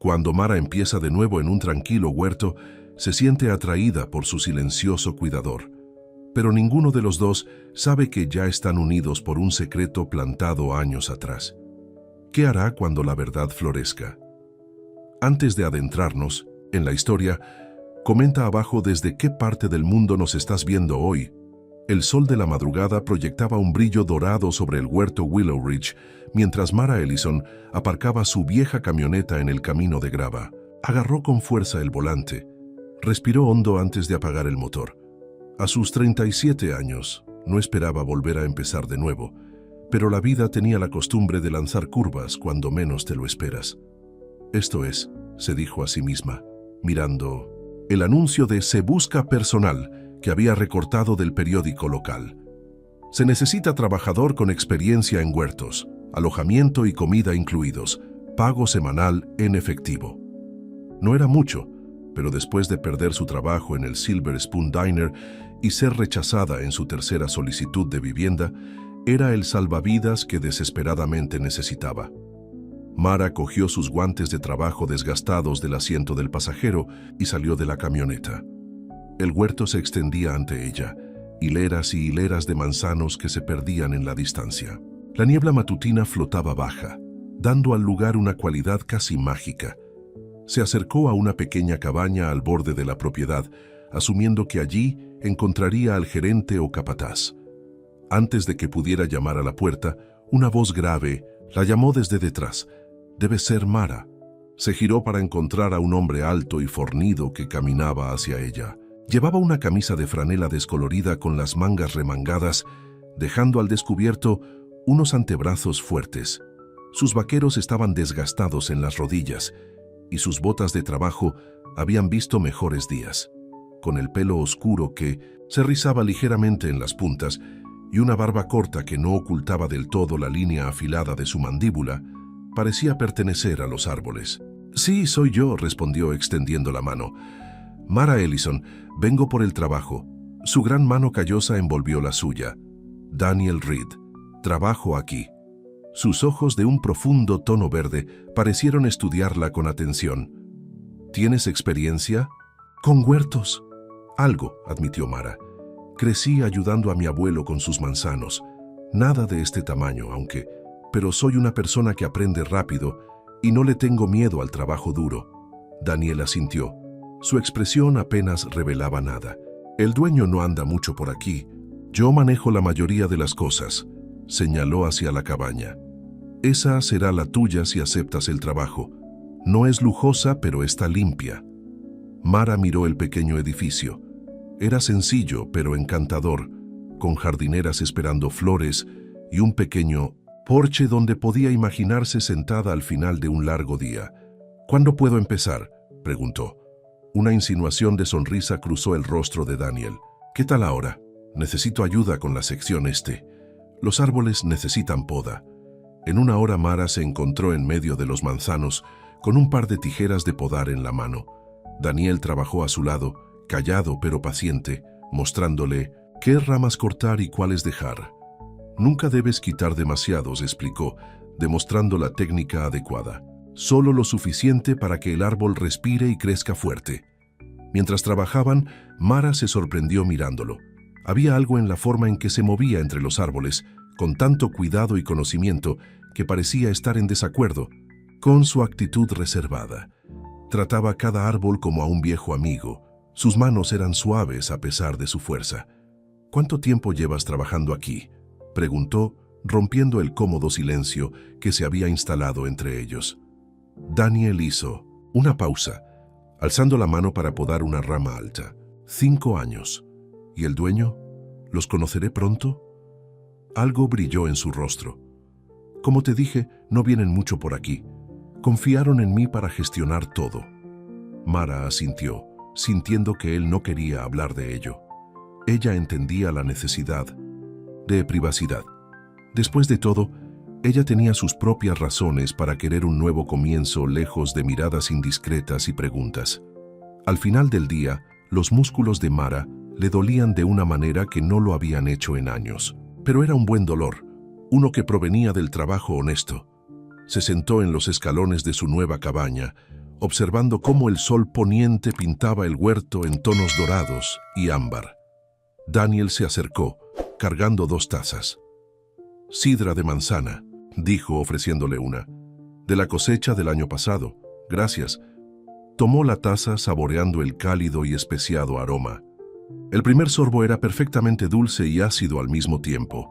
Cuando Mara empieza de nuevo en un tranquilo huerto, se siente atraída por su silencioso cuidador. Pero ninguno de los dos sabe que ya están unidos por un secreto plantado años atrás. ¿Qué hará cuando la verdad florezca? Antes de adentrarnos en la historia, comenta abajo desde qué parte del mundo nos estás viendo hoy. El sol de la madrugada proyectaba un brillo dorado sobre el huerto Willow Ridge, mientras Mara Ellison aparcaba su vieja camioneta en el camino de grava. Agarró con fuerza el volante. Respiró hondo antes de apagar el motor. A sus 37 años, no esperaba volver a empezar de nuevo, pero la vida tenía la costumbre de lanzar curvas cuando menos te lo esperas. Esto es, se dijo a sí misma, mirando el anuncio de Se Busca Personal que había recortado del periódico local. Se necesita trabajador con experiencia en huertos, alojamiento y comida incluidos, pago semanal en efectivo. No era mucho, pero después de perder su trabajo en el Silver Spoon Diner y ser rechazada en su tercera solicitud de vivienda, era el salvavidas que desesperadamente necesitaba. Mara cogió sus guantes de trabajo desgastados del asiento del pasajero y salió de la camioneta. El huerto se extendía ante ella, hileras y hileras de manzanos que se perdían en la distancia. La niebla matutina flotaba baja, dando al lugar una cualidad casi mágica. Se acercó a una pequeña cabaña al borde de la propiedad, asumiendo que allí encontraría al gerente o capataz. Antes de que pudiera llamar a la puerta, una voz grave la llamó desde detrás. «Debe ser Mara». Se giró para encontrar a un hombre alto y fornido que caminaba hacia ella. Llevaba una camisa de franela descolorida con las mangas remangadas, dejando al descubierto unos antebrazos fuertes. Sus vaqueros estaban desgastados en las rodillas y sus botas de trabajo habían visto mejores días. Con el pelo oscuro que se rizaba ligeramente en las puntas y una barba corta que no ocultaba del todo la línea afilada de su mandíbula, parecía pertenecer a los árboles. «Sí, soy yo», respondió extendiendo la mano. «Mara Ellison, vengo por el trabajo». Su gran mano callosa envolvió la suya. «Daniel Reed, trabajo aquí». Sus ojos de un profundo tono verde parecieron estudiarla con atención. «¿Tienes experiencia?» «Con huertos». «Algo», admitió Mara. «Crecí ayudando a mi abuelo con sus manzanos. Nada de este tamaño, pero soy una persona que aprende rápido y no le tengo miedo al trabajo duro». Daniel asintió. Su expresión apenas revelaba nada. «El dueño no anda mucho por aquí. Yo manejo la mayoría de las cosas», señaló hacia la cabaña. «Esa será la tuya si aceptas el trabajo. No es lujosa, pero está limpia». Mara miró el pequeño edificio. Era sencillo, pero encantador, con jardineras esperando flores y un pequeño porche donde podía imaginarse sentada al final de un largo día. «¿Cuándo puedo empezar?», preguntó. Una insinuación de sonrisa cruzó el rostro de Daniel. «¿Qué tal ahora? Necesito ayuda con la sección este. Los árboles necesitan poda». En una hora Mara se encontró en medio de los manzanos con un par de tijeras de podar en la mano. Daniel trabajó a su lado, callado pero paciente, mostrándole qué ramas cortar y cuáles dejar. «Nunca debes quitar demasiados», explicó, demostrando la técnica adecuada. «Solo lo suficiente para que el árbol respire y crezca fuerte». Mientras trabajaban, Mara se sorprendió mirándolo. Había algo en la forma en que se movía entre los árboles, con tanto cuidado y conocimiento, que parecía estar en desacuerdo con su actitud reservada. Trataba cada árbol como a un viejo amigo. Sus manos eran suaves a pesar de su fuerza. «¿Cuánto tiempo llevas trabajando aquí?», preguntó, rompiendo el cómodo silencio que se había instalado entre ellos. Daniel hizo una pausa, alzando la mano para podar una rama alta. «5 años. ¿Y el dueño? ¿Los conoceré pronto?» Algo brilló en su rostro. «Como te dije, no vienen mucho por aquí. Confiaron en mí para gestionar todo». Mara asintió, sintiendo que él no quería hablar de ello. Ella entendía la necesidad de privacidad. Después de todo, ella tenía sus propias razones para querer un nuevo comienzo lejos de miradas indiscretas y preguntas. Al final del día, los músculos de Mara le dolían de una manera que no lo habían hecho en años. Pero era un buen dolor, uno que provenía del trabajo honesto. Se sentó en los escalones de su nueva cabaña, observando cómo el sol poniente pintaba el huerto en tonos dorados y ámbar. Daniel se acercó, cargando 2 tazas. «Sidra de manzana», dijo ofreciéndole una. «De la cosecha del año pasado. Gracias». Tomó la taza saboreando el cálido y especiado aroma. El primer sorbo era perfectamente dulce y ácido al mismo tiempo.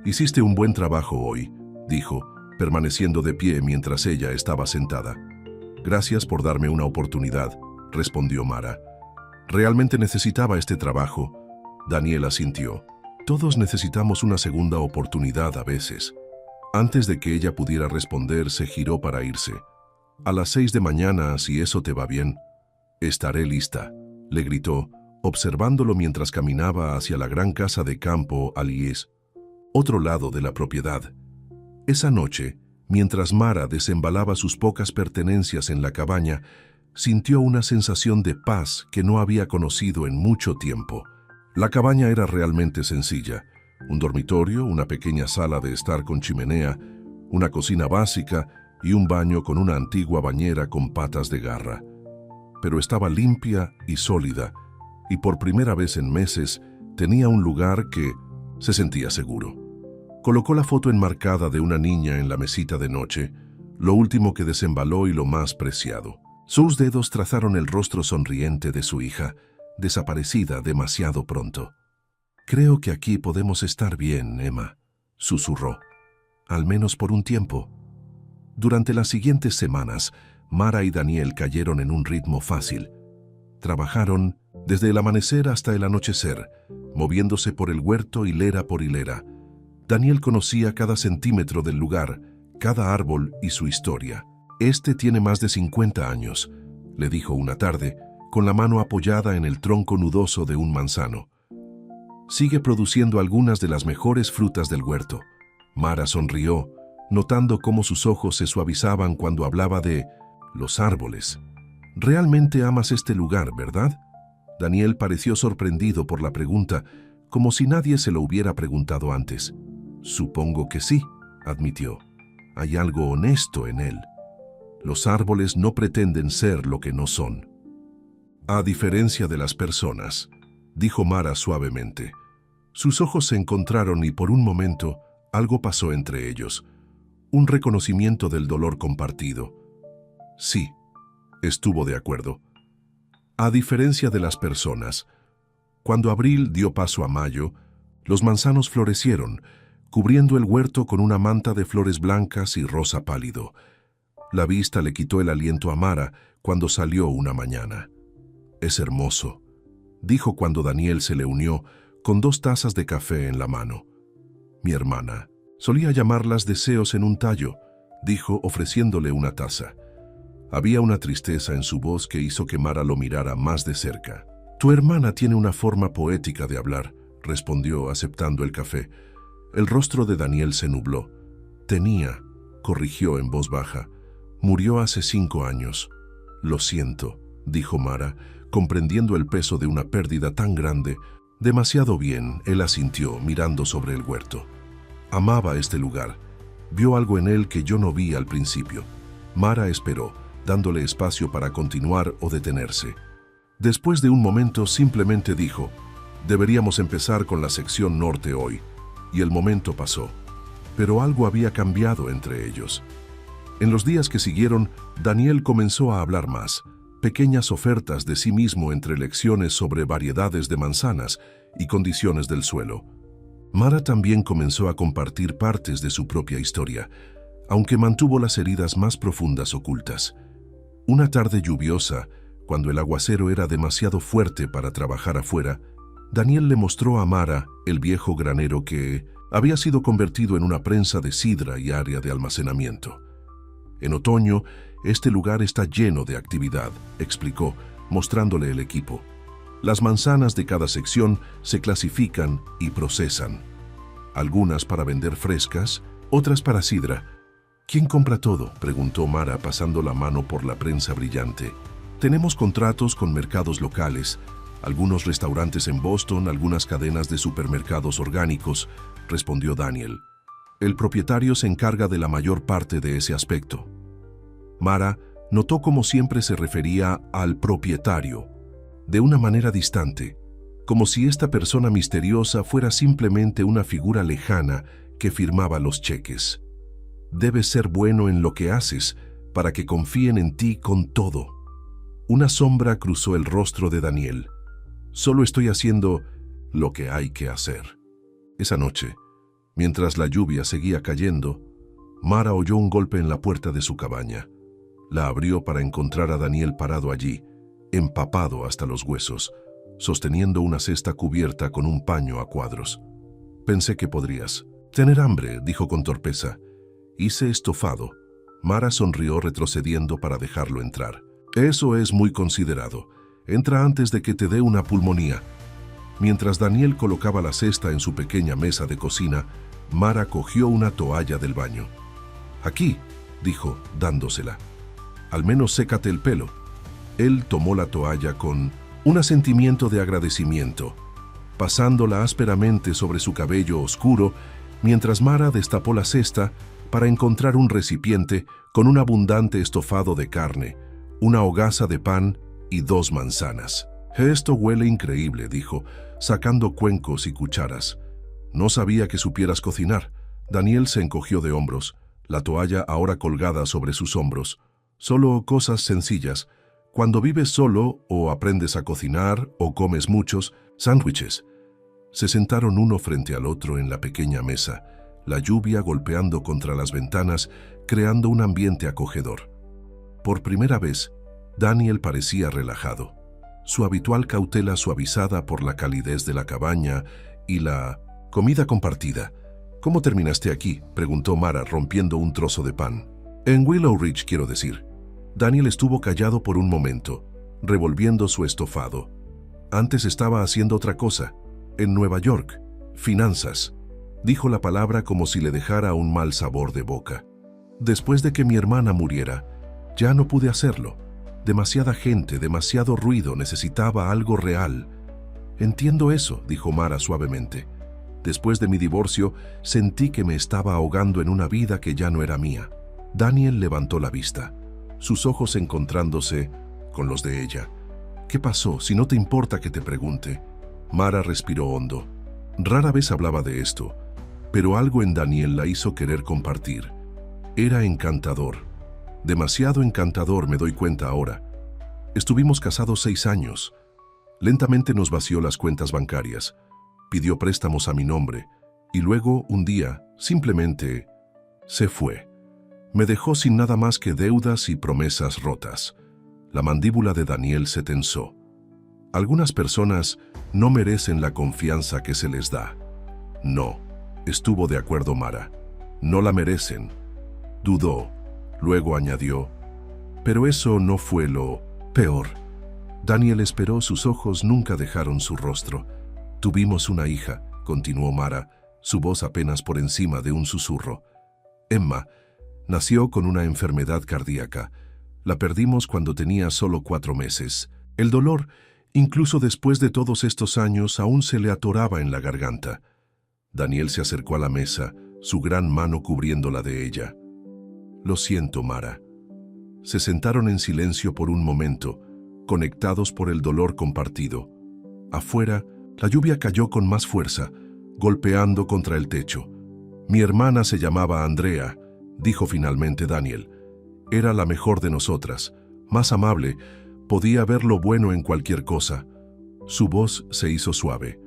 «Hiciste un buen trabajo hoy», dijo, permaneciendo de pie mientras ella estaba sentada. «Gracias por darme una oportunidad», respondió Mara. «Realmente necesitaba este trabajo». Daniel asintió. «Todos necesitamos una segunda oportunidad a veces». Antes de que ella pudiera responder, se giró para irse. «A las 6 de mañana, si eso te va bien». «Estaré lista», le gritó, observándolo mientras caminaba hacia la gran casa de campo Aliés, otro lado de la propiedad. Esa noche, mientras Mara desembalaba sus pocas pertenencias en la cabaña, sintió una sensación de paz que no había conocido en mucho tiempo. La cabaña era realmente sencilla: un dormitorio, una pequeña sala de estar con chimenea, una cocina básica y un baño con una antigua bañera con patas de garra. Pero estaba limpia y sólida, y por primera vez en meses tenía un lugar que se sentía seguro. Colocó la foto enmarcada de una niña en la mesita de noche, lo último que desembaló y lo más preciado. Sus dedos trazaron el rostro sonriente de su hija, desaparecida demasiado pronto. «Creo que aquí podemos estar bien, Emma», susurró. «Al menos por un tiempo». Durante las siguientes semanas, Mara y Daniel cayeron en un ritmo fácil. Trabajaron desde el amanecer hasta el anochecer, moviéndose por el huerto hilera por hilera. Daniel conocía cada centímetro del lugar, cada árbol y su historia. «Este tiene más de 50 años», le dijo una tarde, con la mano apoyada en el tronco nudoso de un manzano. «Sigue produciendo algunas de las mejores frutas del huerto». Mara sonrió, notando cómo sus ojos se suavizaban cuando hablaba de los árboles. «Realmente amas este lugar, ¿verdad?». Daniel pareció sorprendido por la pregunta, como si nadie se lo hubiera preguntado antes. «Supongo que sí», admitió. «Hay algo honesto en él. Los árboles no pretenden ser lo que no son». «A diferencia de las personas», dijo Mara suavemente. Sus ojos se encontraron y por un momento algo pasó entre ellos. Un reconocimiento del dolor compartido. Sí, estuvo de acuerdo. «A diferencia de las personas, cuando abril dio paso a mayo, los manzanos florecieron, cubriendo el huerto con una manta de flores blancas y rosa pálido. La vista le quitó el aliento a Mara cuando salió una mañana. «Es hermoso», dijo cuando Daniel se le unió con 2 tazas de café en la mano. «Mi hermana solía llamarlas deseos en un tallo», dijo ofreciéndole una taza. Había una tristeza en su voz que hizo que Mara lo mirara más de cerca. «Tu hermana tiene una forma poética de hablar», respondió aceptando el café. El rostro de Daniel se nubló. «Tenía», corrigió en voz baja. «Murió hace 5 años». «Lo siento», dijo Mara, comprendiendo el peso de una pérdida tan grande. «Demasiado bien», él asintió, mirando sobre el huerto. Amaba este lugar. Vio algo en él que yo no vi al principio. Mara esperó, dándole espacio para continuar o detenerse. Después de un momento simplemente dijo: «Deberíamos empezar con la sección norte hoy». Y el momento pasó. Pero algo había cambiado entre ellos. En los días que siguieron, Daniel comenzó a hablar más. Pequeñas ofertas de sí mismo entre lecciones sobre variedades de manzanas y condiciones del suelo. Mara también comenzó a compartir partes de su propia historia, aunque mantuvo las heridas más profundas ocultas. Una tarde lluviosa, cuando el aguacero era demasiado fuerte para trabajar afuera, Daniel le mostró a Mara el viejo granero que había sido convertido en una prensa de sidra y área de almacenamiento. «En otoño, este lugar está lleno de actividad», explicó, mostrándole el equipo. «Las manzanas de cada sección se clasifican y procesan. Algunas para vender frescas, otras para sidra». «¿Quién compra todo?», preguntó Mara pasando la mano por la prensa brillante. «Tenemos contratos con mercados locales, algunos restaurantes en Boston, algunas cadenas de supermercados orgánicos», respondió Daniel. «El propietario se encarga de la mayor parte de ese aspecto». Mara Notó cómo siempre se refería al propietario, de una manera distante, como si esta persona misteriosa fuera simplemente una figura lejana que firmaba los cheques. Debes ser bueno en lo que haces para que confíen en ti con todo. Una sombra cruzó el rostro de Daniel. Solo estoy haciendo lo que hay que hacer. Esa noche, mientras la lluvia seguía cayendo, Mara oyó un golpe en la puerta de su cabaña. La abrió para encontrar a Daniel parado allí, empapado hasta los huesos, sosteniendo una cesta cubierta con un paño a cuadros. Pensé que podrías tener hambre, dijo con torpeza. Hice estofado. Mara sonrió retrocediendo para dejarlo entrar. Eso es muy considerado. Entra antes de que te dé una pulmonía. Mientras Daniel colocaba la cesta en su pequeña mesa de cocina, Mara cogió una toalla del baño. Aquí, dijo, dándosela. Al menos sécate el pelo. Él tomó la toalla con un asentimiento de agradecimiento, pasándola ásperamente sobre su cabello oscuro, mientras Mara destapó la cesta para encontrar un recipiente con un abundante estofado de carne, una hogaza de pan y 2 manzanas. Esto huele increíble, dijo, sacando cuencos y cucharas. No sabía que supieras cocinar. Daniel se encogió de hombros, la toalla ahora colgada sobre sus hombros. Solo cosas sencillas. Cuando vives solo, o aprendes a cocinar, o comes muchos, sándwiches. Se sentaron uno frente al otro en la pequeña mesa, la lluvia golpeando contra las ventanas, creando un ambiente acogedor. Por primera vez, Daniel parecía relajado, su habitual cautela suavizada por la calidez de la cabaña y la comida compartida. ¿Cómo terminaste aquí?, preguntó Mara, rompiendo un trozo de pan. En Willow Ridge, quiero decir. Daniel estuvo callado por un momento, revolviendo su estofado. Antes estaba haciendo otra cosa. En Nueva York. Finanzas. Dijo la palabra como si le dejara un mal sabor de boca. Después de que mi hermana muriera, ya no pude hacerlo. Demasiada gente, demasiado ruido, necesitaba algo real. Entiendo eso, dijo Mara suavemente. Después de mi divorcio, sentí que me estaba ahogando en una vida que ya no era mía. Daniel levantó la vista, sus ojos encontrándose con los de ella. ¿Qué pasó? Si no te importa que te pregunte. Mara respiró hondo. Rara vez hablaba de esto, pero algo en Daniel la hizo querer compartir. Era encantador. Demasiado encantador, me doy cuenta ahora. Estuvimos casados 6 años. Lentamente nos vació las cuentas bancarias. Pidió préstamos a mi nombre. Y luego, un día, simplemente, se fue. Me dejó sin nada más que deudas y promesas rotas. La mandíbula de Daniel se tensó. Algunas personas no merecen la confianza que se les da. No, estuvo de acuerdo Mara. No la merecen. Dudó. Luego añadió, pero eso no fue lo peor. Daniel esperó, sus ojos nunca dejaron su rostro. Tuvimos una hija, continuó Mara, su voz apenas por encima de un susurro. Emma nació con una enfermedad cardíaca. La perdimos cuando tenía solo 4 meses. El dolor, incluso después de todos estos años, aún se le atoraba en la garganta. Daniel se acercó a la mesa, su gran mano cubriendo la de ella. Lo siento, Mara. Se sentaron en silencio por un momento, conectados por el dolor compartido. Afuera, la lluvia cayó con más fuerza, golpeando contra el techo. Mi hermana se llamaba Andrea, dijo finalmente Daniel. Era la mejor de nosotras, más amable, podía ver lo bueno en cualquier cosa. Su voz se hizo suave.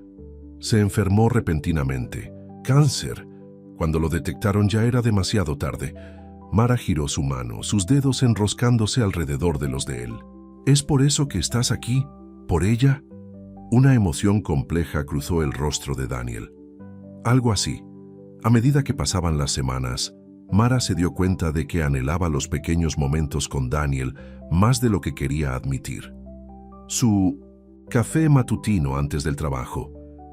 Se enfermó repentinamente. Cáncer. Cuando lo detectaron ya era demasiado tarde. Mara giró su mano, sus dedos enroscándose alrededor de los de él. ¿Es por eso que estás aquí? ¿Por ella? Una emoción compleja cruzó el rostro de Daniel. Algo así. A medida que pasaban las semanas, Mara se dio cuenta de que anhelaba los pequeños momentos con Daniel más de lo que quería admitir. Su café matutino antes del trabajo,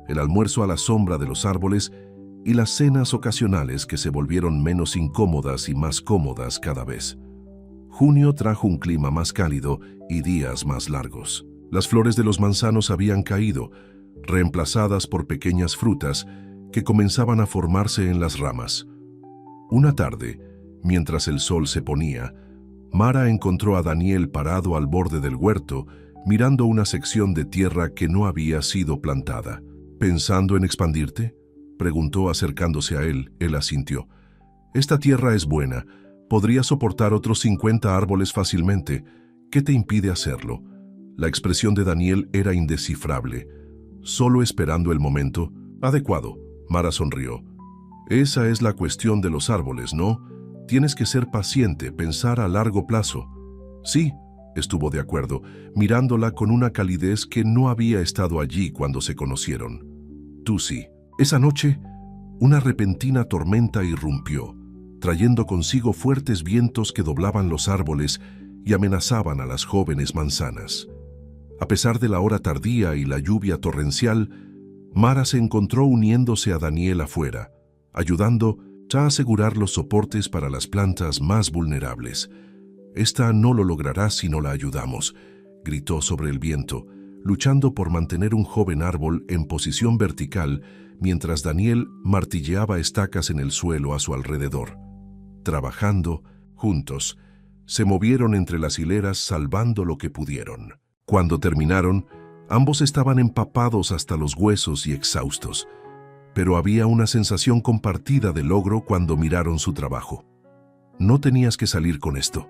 el almuerzo a la sombra de los árboles y las cenas ocasionales que se volvieron menos incómodas y más cómodas cada vez. Junio trajo un clima más cálido y días más largos. Las flores de los manzanos habían caído, reemplazadas por pequeñas frutas que comenzaban a formarse en las ramas. Una tarde, mientras el sol se ponía, Mara encontró a Daniel parado al borde del huerto, mirando una sección de tierra que no había sido plantada. ¿Pensando en expandirte?, preguntó acercándose a él. Él asintió. Esta tierra es buena. Podría soportar otros 50 árboles fácilmente. ¿Qué te impide hacerlo? La expresión de Daniel era indescifrable. Solo esperando el momento adecuado. Mara sonrió. Esa es la cuestión de los árboles, ¿no? Tienes que ser paciente, pensar a largo plazo. Sí, estuvo de acuerdo, mirándola con una calidez que no había estado allí cuando se conocieron. Tú sí. Esa noche, una repentina tormenta irrumpió, trayendo consigo fuertes vientos que doblaban los árboles y amenazaban a las jóvenes manzanas. A pesar de la hora tardía y la lluvia torrencial, Mara se encontró uniéndose a Daniel afuera, ayudando a asegurar los soportes para las plantas más vulnerables. «Esta no lo logrará si no la ayudamos», gritó sobre el viento, luchando por mantener un joven árbol en posición vertical mientras Daniel martilleaba estacas en el suelo a su alrededor. Trabajando, juntos, se movieron entre las hileras salvando lo que pudieron. Cuando terminaron, ambos estaban empapados hasta los huesos y exhaustos, pero había una sensación compartida de logro cuando miraron su trabajo. «No tenías que salir con esto»,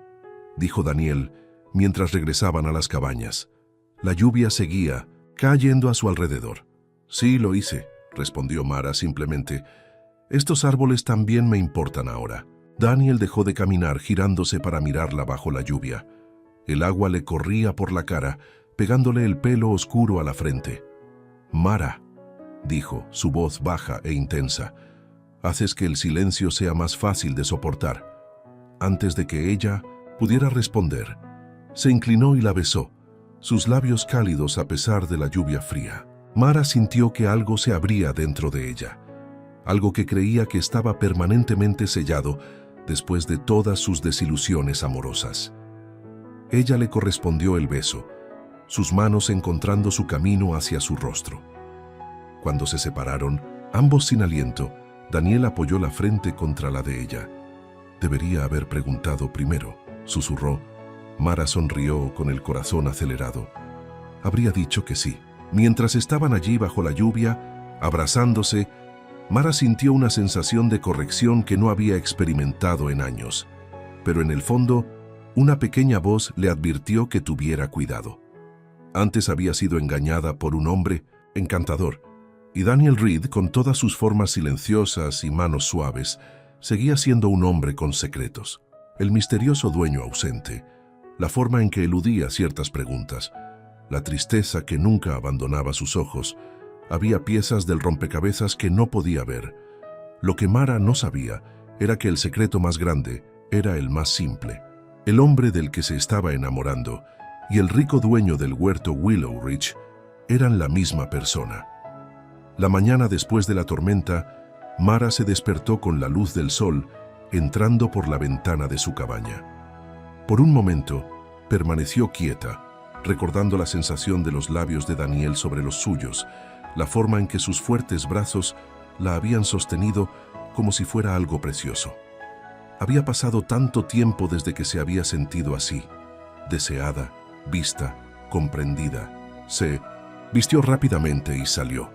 dijo Daniel, mientras regresaban a las cabañas. La lluvia seguía, cayendo a su alrededor. «Sí, lo hice», respondió Mara simplemente. «Estos árboles también me importan ahora». Daniel dejó de caminar, girándose para mirarla bajo la lluvia. El agua le corría por la cara, pegándole el pelo oscuro a la frente. «Mara», dijo, su voz baja e intensa, «haces que el silencio sea más fácil de soportar». Antes de que ella pudiera responder, se inclinó y la besó, sus labios cálidos a pesar de la lluvia fría. Mara sintió que algo se abría dentro de ella, algo que creía que estaba permanentemente sellado después de todas sus desilusiones amorosas. Ella le correspondió el beso, sus manos encontrando su camino hacia su rostro. Cuando se separaron, ambos sin aliento, Daniel apoyó la frente contra la de ella. «Debería haber preguntado primero», susurró. Mara sonrió con el corazón acelerado. Habría dicho que sí. Mientras estaban allí bajo la lluvia, abrazándose, Mara sintió una sensación de corrección que no había experimentado en años. Pero en el fondo, una pequeña voz le advirtió que tuviera cuidado. Antes había sido engañada por un hombre encantador, y Daniel Reed, con todas sus formas silenciosas y manos suaves, seguía siendo un hombre con secretos. El misterioso dueño ausente, la forma en que eludía ciertas preguntas, la tristeza que nunca abandonaba sus ojos. Había piezas del rompecabezas que no podía ver. Lo que Mara no sabía era que el secreto más grande era el más simple. El hombre del que se estaba enamorando y el rico dueño del huerto Willow Ridge eran la misma persona. La mañana después de la tormenta, Mara se despertó con la luz del sol entrando por la ventana de su cabaña. Por un momento, permaneció quieta, recordando la sensación de los labios de Daniel sobre los suyos, la forma en que sus fuertes brazos la habían sostenido como si fuera algo precioso. Había pasado tanto tiempo desde que se había sentido así, deseada, vista, comprendida. Se vistió rápidamente y salió.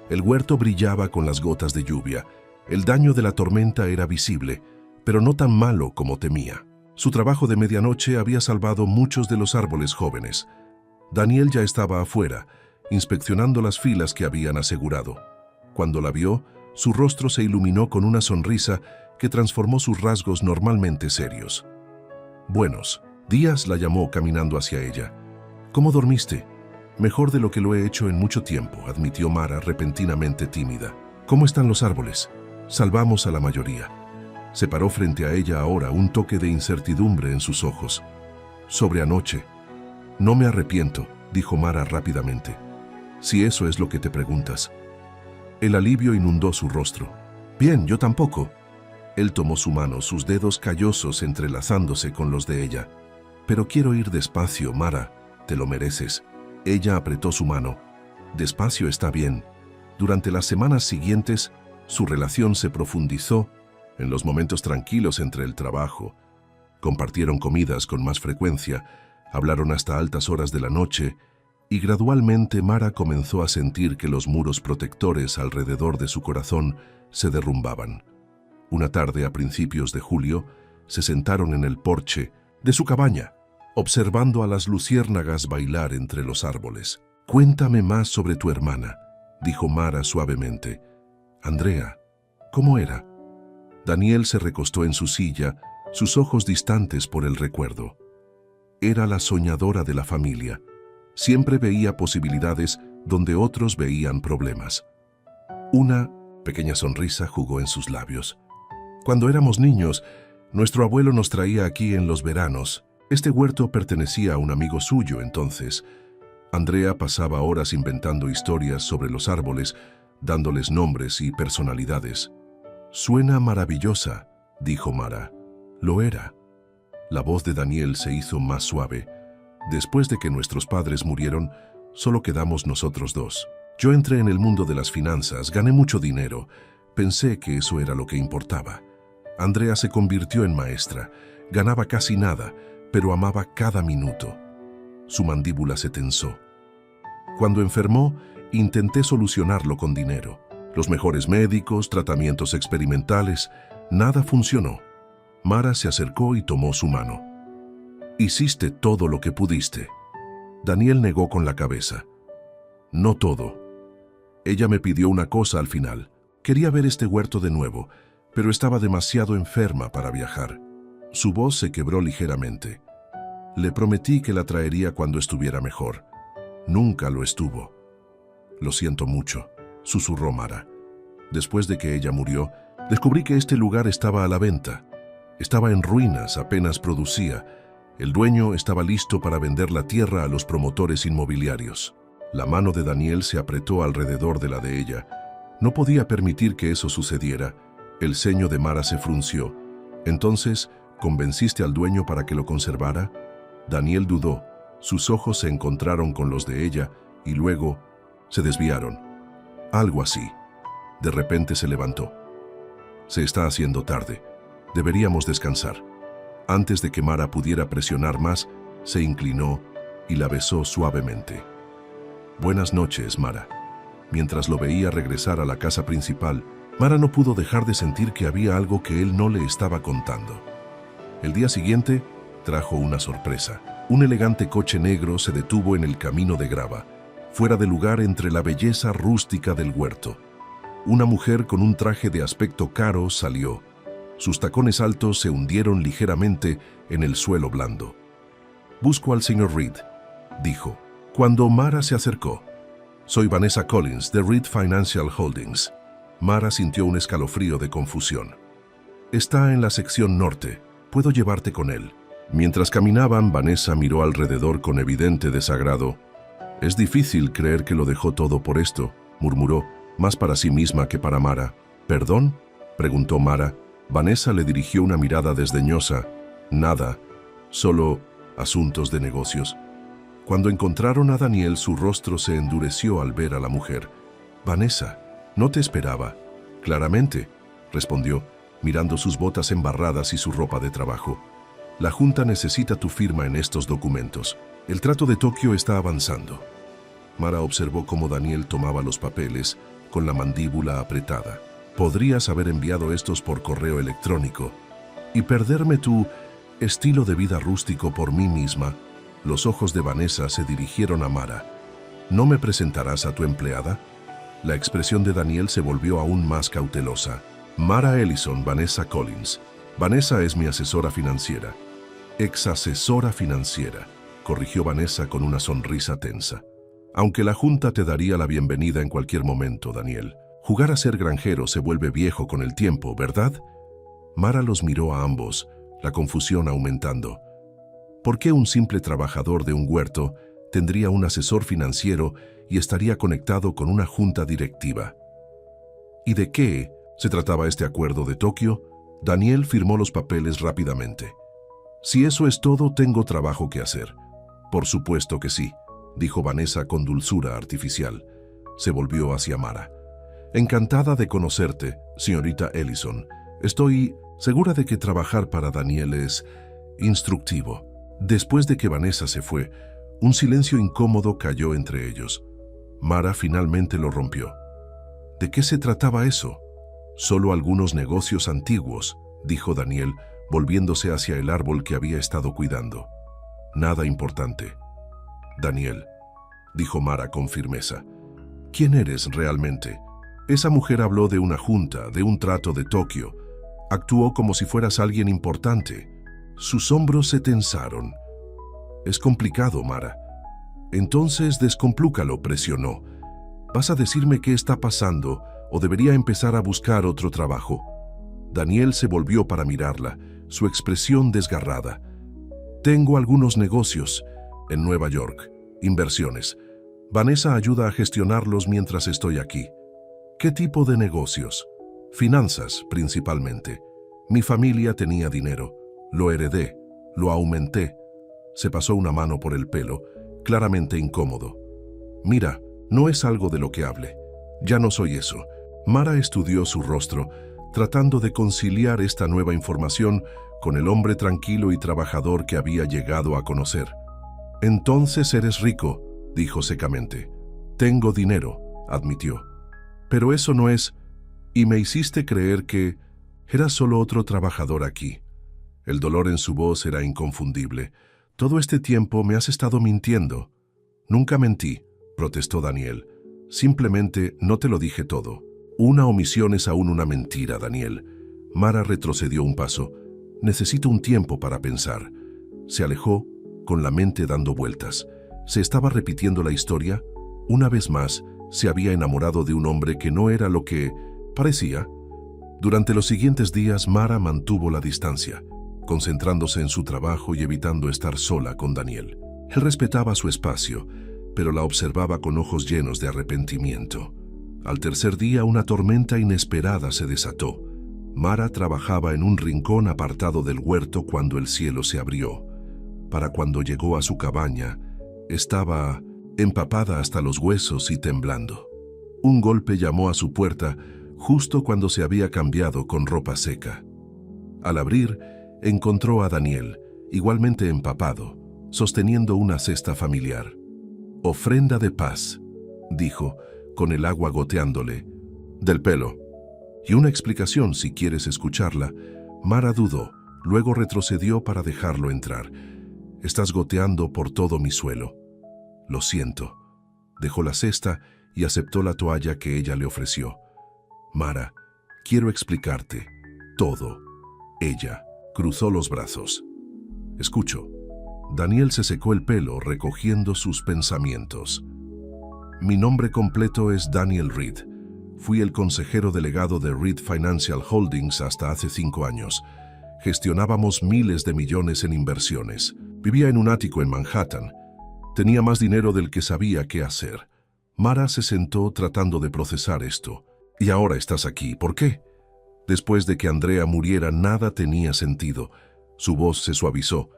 El huerto brillaba con las gotas de lluvia. El daño de la tormenta era visible, pero no tan malo como temía. Su trabajo de medianoche había salvado muchos de los árboles jóvenes. Daniel ya estaba afuera, inspeccionando las filas que habían asegurado. Cuando la vio, su rostro se iluminó con una sonrisa que transformó sus rasgos normalmente serios. «Buenos días», la llamó caminando hacia ella. «¿Cómo dormiste?» «Mejor de lo que lo he hecho en mucho tiempo», admitió Mara repentinamente tímida. «¿Cómo están los árboles?» «Salvamos a la mayoría». Se paró frente a ella ahora, un toque de incertidumbre en sus ojos. «Sobre anoche». «No me arrepiento», dijo Mara rápidamente. «Si eso es lo que te preguntas». El alivio inundó su rostro. «Bien, yo tampoco». Él tomó su mano, sus dedos callosos entrelazándose con los de ella. «Pero quiero ir despacio, Mara, te lo mereces». Ella apretó su mano. «Despacio está bien». Durante las semanas siguientes, su relación se profundizó en los momentos tranquilos entre el trabajo. Compartieron comidas con más frecuencia, hablaron hasta altas horas de la noche y gradualmente Mara comenzó a sentir que los muros protectores alrededor de su corazón se derrumbaban. Una tarde a principios de julio, se sentaron en el porche de su cabaña, observando a las luciérnagas bailar entre los árboles. «Cuéntame más sobre tu hermana», dijo Mara suavemente. «Andrea, ¿cómo era?» Daniel se recostó en su silla, sus ojos distantes por el recuerdo. Era la soñadora de la familia. Siempre veía posibilidades donde otros veían problemas. Una pequeña sonrisa jugó en sus labios. «Cuando éramos niños, nuestro abuelo nos traía aquí en los veranos. Este huerto pertenecía a un amigo suyo entonces». Andrea pasaba horas inventando historias sobre los árboles, dándoles nombres y personalidades. «Suena maravillosa», dijo Mara. «Lo era». La voz de Daniel se hizo más suave. «Después de que nuestros padres murieron, solo quedamos nosotros dos. Yo entré en el mundo de las finanzas, gané mucho dinero. Pensé que eso era lo que importaba. Andrea se convirtió en maestra. Ganaba casi nada, pero amaba cada minuto». Su mandíbula se tensó. «Cuando enfermó, intenté solucionarlo con dinero. Los mejores médicos, tratamientos experimentales, nada funcionó». Mara se acercó y tomó su mano. «Hiciste todo lo que pudiste». Daniel negó con la cabeza. «No todo. Ella me pidió una cosa al final. Quería ver este huerto de nuevo, pero estaba demasiado enferma para viajar». Su voz se quebró ligeramente. «Le prometí que la traería cuando estuviera mejor. Nunca lo estuvo». «Lo siento mucho», susurró Mara. «Después de que ella murió, descubrí que este lugar estaba a la venta. Estaba en ruinas, apenas producía. El dueño estaba listo para vender la tierra a los promotores inmobiliarios». La mano de Daniel se apretó alrededor de la de ella. No podía permitir que eso sucediera. El ceño de Mara se frunció. «Entonces, ¿convenciste al dueño para que lo conservara?» Daniel dudó. Sus ojos se encontraron con los de ella y luego se desviaron. «Algo así». De repente se levantó. «Se está haciendo tarde. Deberíamos descansar». Antes de que Mara pudiera presionar más, se inclinó y la besó suavemente. «Buenas noches, Mara». Mientras lo veía regresar a la casa principal, Mara no pudo dejar de sentir que había algo que él no le estaba contando. El día siguiente trajo una sorpresa. Un elegante coche negro se detuvo en el camino de grava, fuera de lugar entre la belleza rústica del huerto. Una mujer con un traje de aspecto caro salió. Sus tacones altos se hundieron ligeramente en el suelo blando. «Busco al señor Reed», dijo. Cuando Mara se acercó, «Soy Vanessa Collins, de Reed Financial Holdings». Mara sintió un escalofrío de confusión. «Está en la sección norte. Puedo llevarte con él». Mientras caminaban, Vanessa miró alrededor con evidente desagrado. «Es difícil creer que lo dejó todo por esto», murmuró, más para sí misma que para Mara. «¿Perdón?», preguntó Mara. Vanessa le dirigió una mirada desdeñosa. «Nada, solo asuntos de negocios». Cuando encontraron a Daniel, su rostro se endureció al ver a la mujer. «Vanessa, no te esperaba». «Claramente», respondió, mirando sus botas embarradas y su ropa de trabajo. «La Junta necesita tu firma en estos documentos. El trato de Tokio está avanzando». Mara observó cómo Daniel tomaba los papeles con la mandíbula apretada. «Podrías haber enviado estos por correo electrónico y perderme tu estilo de vida rústico por mí misma». Los ojos de Vanessa se dirigieron a Mara. «¿No me presentarás a tu empleada?». La expresión de Daniel se volvió aún más cautelosa. «Mara Ellison, Vanessa Collins. Vanessa es mi asesora financiera». «Ex-asesora financiera», corrigió Vanessa con una sonrisa tensa. «Aunque la Junta te daría la bienvenida en cualquier momento, Daniel. Jugar a ser granjero se vuelve viejo con el tiempo, ¿verdad?». Mara los miró a ambos, la confusión aumentando. ¿Por qué un simple trabajador de un huerto tendría un asesor financiero y estaría conectado con una junta directiva? ¿Y de qué se trataba este acuerdo de Tokio? Daniel firmó los papeles rápidamente. «Si eso es todo, tengo trabajo que hacer». «Por supuesto que sí», dijo Vanessa con dulzura artificial. Se volvió hacia Mara. «Encantada de conocerte, señorita Ellison. Estoy segura de que trabajar para Daniel es instructivo. Después de que Vanessa se fue, un silencio incómodo cayó entre ellos. Mara finalmente lo rompió. ¿De qué se trataba eso? Solo algunos negocios antiguos, dijo Daniel, volviéndose hacia el árbol que había estado cuidando. Nada importante. Daniel, dijo Mara con firmeza, ¿quién eres realmente? Esa mujer habló de una junta, de un trato de Tokio. Actuó como si fueras alguien importante. Sus hombros se tensaron. Es complicado, Mara. Entonces descomplúcalo, presionó. ¿Vas a decirme qué está pasando o debería empezar a buscar otro trabajo? Daniel se volvió para mirarla, su expresión desgarrada. Tengo algunos negocios en Nueva York, inversiones. Vanessa ayuda a gestionarlos mientras estoy aquí. ¿Qué tipo de negocios? Finanzas, principalmente. Mi familia tenía dinero. Lo heredé, lo aumenté. Se pasó una mano por el pelo, claramente incómodo. Mira, no es algo de lo que hable. Ya no soy eso. Mara estudió su rostro, tratando de conciliar esta nueva información con el hombre tranquilo y trabajador que había llegado a conocer. Entonces eres rico, dijo secamente. Tengo dinero, admitió. Pero eso no es... Y me hiciste creer que eras solo otro trabajador aquí. El dolor en su voz era inconfundible. Todo este tiempo me has estado mintiendo. Nunca mentí, protestó Daniel. Simplemente no te lo dije todo. Una omisión es aún una mentira, Daniel. Mara retrocedió un paso. Necesito un tiempo para pensar. Se alejó, con la mente dando vueltas. ¿Se estaba repitiendo la historia? Una vez más, se había enamorado de un hombre que no era lo que parecía. Durante los siguientes días, Mara mantuvo la distancia, concentrándose en su trabajo y evitando estar sola con Daniel. Él respetaba su espacio, pero la observaba con ojos llenos de arrepentimiento. Al tercer día, una tormenta inesperada se desató. Mara trabajaba en un rincón apartado del huerto cuando el cielo se abrió. Para cuando llegó a su cabaña, estaba empapada hasta los huesos y temblando. Un golpe llamó a su puerta justo cuando se había cambiado con ropa seca. Al abrir, encontró a Daniel, igualmente empapado, sosteniendo una cesta familiar. «Ofrenda de paz», dijo, con el agua goteándole del pelo. Y una explicación si quieres escucharla. Mara dudó, luego retrocedió para dejarlo entrar. «Estás goteando por todo mi suelo». «Lo siento». Dejó la cesta y aceptó la toalla que ella le ofreció. «Mara, quiero explicarte todo». Ella cruzó los brazos. «Escucho». Daniel se secó el pelo recogiendo sus pensamientos. «Mi nombre completo es Daniel Reed. Fui el consejero delegado de Reed Financial Holdings hasta hace 5 años. Gestionábamos miles de millones en inversiones. Vivía en un ático en Manhattan. Tenía más dinero del que sabía qué hacer». Mara se sentó tratando de procesar esto. «Y ahora estás aquí. ¿Por qué?» Después de que Andrea muriera, nada tenía sentido. Su voz se suavizó.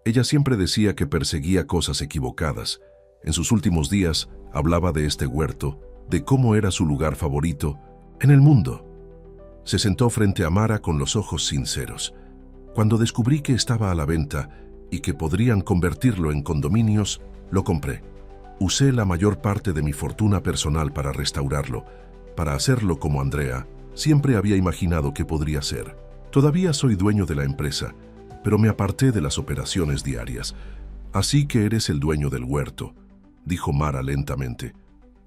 Ella siempre decía que perseguía cosas equivocadas. En sus últimos días, hablaba de este huerto, de cómo era su lugar favorito en el mundo. Se sentó frente a Mara con los ojos sinceros. «Cuando descubrí que estaba a la venta y que podrían convertirlo en condominios, lo compré. Usé la mayor parte de mi fortuna personal para restaurarlo, para hacerlo como Andrea siempre había imaginado que podría ser. Todavía soy dueño de la empresa, pero me aparté de las operaciones diarias. Así que eres el dueño del huerto», dijo Mara lentamente.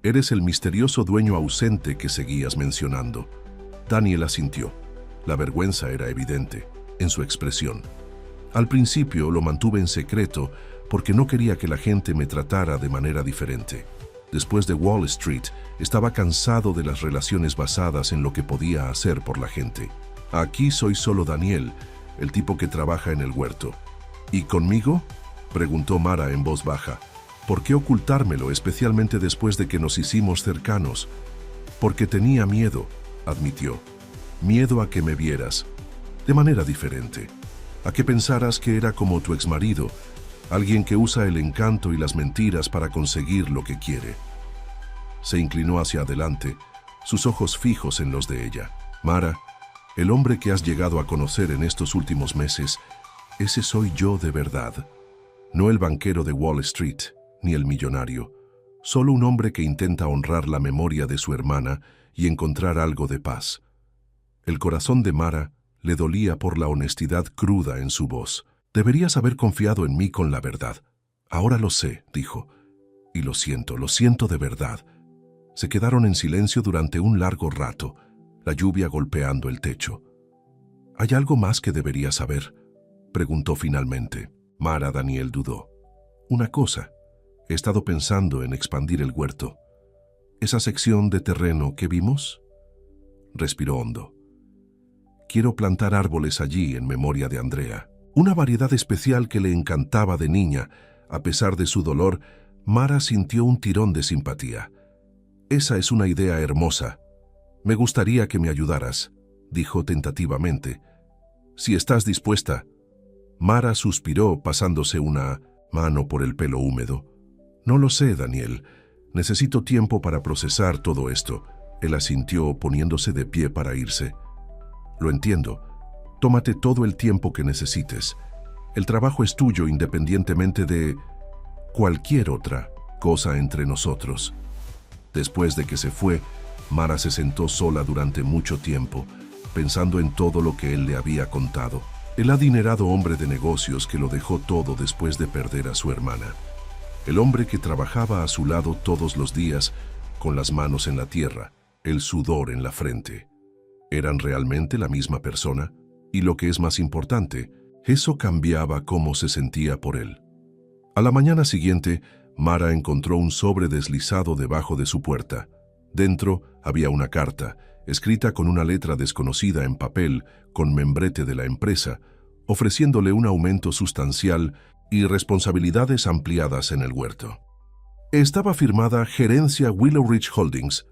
«Eres el misterioso dueño ausente que seguías mencionando». Daniel asintió. La vergüenza era evidente en su expresión. «Al principio lo mantuve en secreto porque no quería que la gente me tratara de manera diferente. Después de Wall Street, estaba cansado de las relaciones basadas en lo que podía hacer por la gente. Aquí soy solo Daniel, el tipo que trabaja en el huerto». «¿Y conmigo?», preguntó Mara en voz baja. «¿Por qué ocultármelo, especialmente después de que nos hicimos cercanos?» «Porque tenía miedo», admitió. «Miedo a que me vieras de manera diferente, a que pensaras que era como tu exmarido, alguien que usa el encanto y las mentiras para conseguir lo que quiere». Se inclinó hacia adelante, sus ojos fijos en los de ella. «Mara, el hombre que has llegado a conocer en estos últimos meses Ese soy yo de verdad. No el banquero de Wall Street, ni el millonario. Solo un hombre que intenta honrar la memoria de su hermana y encontrar algo de paz. El corazón de Mara le dolía por la honestidad cruda en su voz. Deberías haber confiado en mí con la verdad. Ahora lo sé, dijo. Y lo siento de verdad. Se quedaron en silencio durante un largo rato, la lluvia golpeando el techo. ¿Hay algo más que debería saber?, preguntó finalmente. Mara Daniel dudó. Una cosa. He estado pensando en expandir el huerto. ¿Esa sección de terreno que vimos? Respiró hondo. Quiero plantar árboles allí en memoria de Andrea. Una variedad especial que le encantaba de niña. A pesar de su dolor, Mara sintió un tirón de simpatía. Esa es una idea hermosa. Me gustaría que me ayudaras, dijo tentativamente. Si estás dispuesta. Mara suspiró pasándose una mano por el pelo húmedo. No lo sé, Daniel. Necesito tiempo para procesar todo esto. Él asintió poniéndose de pie para irse. Lo entiendo. Tómate todo el tiempo que necesites. El trabajo es tuyo independientemente de cualquier otra cosa entre nosotros. Después de que se fue, Mara se sentó sola durante mucho tiempo, pensando en todo lo que él le había contado. El adinerado hombre de negocios que lo dejó todo después de perder a su hermana. El hombre que trabajaba a su lado todos los días, con las manos en la tierra, el sudor en la frente. ¿Eran realmente la misma persona? Y lo que es más importante, eso cambiaba cómo se sentía por él. A la mañana siguiente, Mara encontró un sobre deslizado debajo de su puerta. Dentro había una carta, escrita con una letra desconocida en papel, con membrete de la empresa, ofreciéndole un aumento sustancial y responsabilidades ampliadas en el huerto. Estaba firmada Gerencia Willow Ridge Holdings.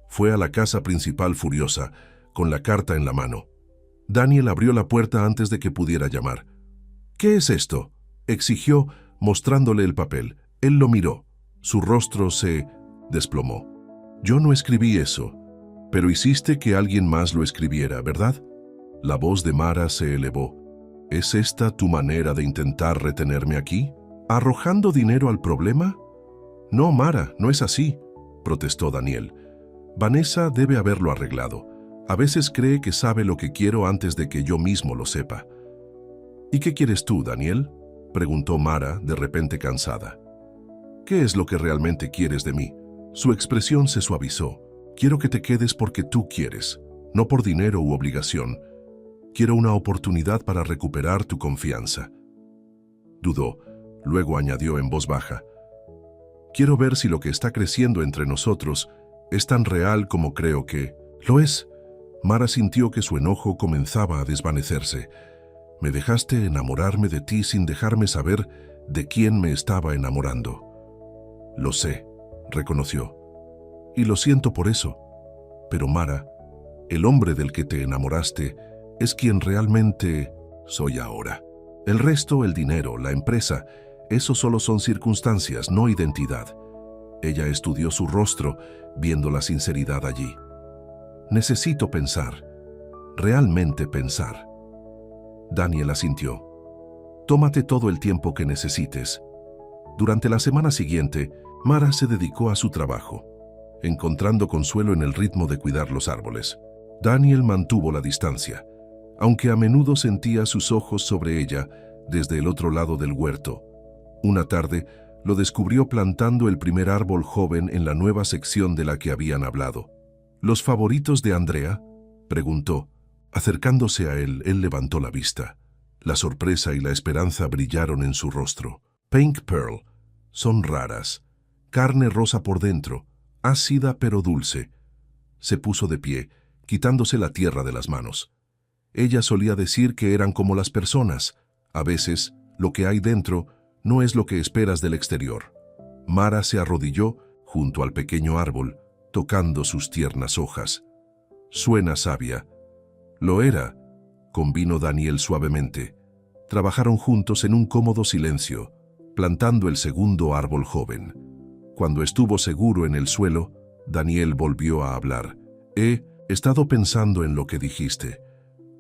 Fue a la casa principal furiosa, con la carta en la mano. Daniel abrió la puerta antes de que pudiera llamar. «¿Qué es esto?», exigió, mostrándole el papel. Él lo miró. Su rostro se desplomó. «Yo no escribí eso, pero hiciste que alguien más lo escribiera, ¿verdad?». La voz de Mara se elevó. «¿Es esta tu manera de intentar retenerme aquí? ¿Arrojando dinero al problema?». «No, Mara, no es así», protestó Daniel. «Vanessa debe haberlo arreglado. A veces cree que sabe lo que quiero antes de que yo mismo lo sepa». «¿Y qué quieres tú, Daniel?», preguntó Mara, de repente cansada. «¿Qué es lo que realmente quieres de mí?». Su expresión se suavizó. «Quiero que te quedes porque tú quieres, no por dinero u obligación. Quiero una oportunidad para recuperar tu confianza». Dudó, luego añadió en voz baja. «Quiero ver si lo que está creciendo entre nosotros es tan real como creo que lo es». Mara sintió que su enojo comenzaba a desvanecerse. «Me dejaste enamorarme de ti sin dejarme saber de quién me estaba enamorando». «Lo sé», reconoció. «Y lo siento por eso. Pero Mara, el hombre del que te enamoraste es quien realmente soy ahora. El resto, el dinero, la empresa, eso solo son circunstancias, no identidad». Ella estudió su rostro, viendo la sinceridad allí. «Necesito pensar, realmente pensar». Daniel asintió. «Tómate todo el tiempo que necesites». Durante la semana siguiente, Mara se dedicó a su trabajo, encontrando consuelo en el ritmo de cuidar los árboles. Daniel mantuvo la distancia, aunque a menudo sentía sus ojos sobre ella desde el otro lado del huerto. Una tarde, lo descubrió plantando el primer árbol joven en la nueva sección de la que habían hablado. «¿Los favoritos de Andrea?», preguntó. Acercándose a él, él levantó la vista. La sorpresa y la esperanza brillaron en su rostro. «Pink Pearl. Son raras. Carne rosa por dentro, ácida pero dulce». Se puso de pie, quitándose la tierra de las manos. Ella solía decir que eran como las personas. A veces, lo que hay dentro no es lo que esperas del exterior. Mara se arrodilló junto al pequeño árbol, tocando sus tiernas hojas. «Suena sabia». «Lo era», convino Daniel suavemente. Trabajaron juntos en un cómodo silencio, plantando el segundo árbol joven. Cuando estuvo seguro en el suelo, Daniel volvió a hablar. «He estado pensando en lo que dijiste.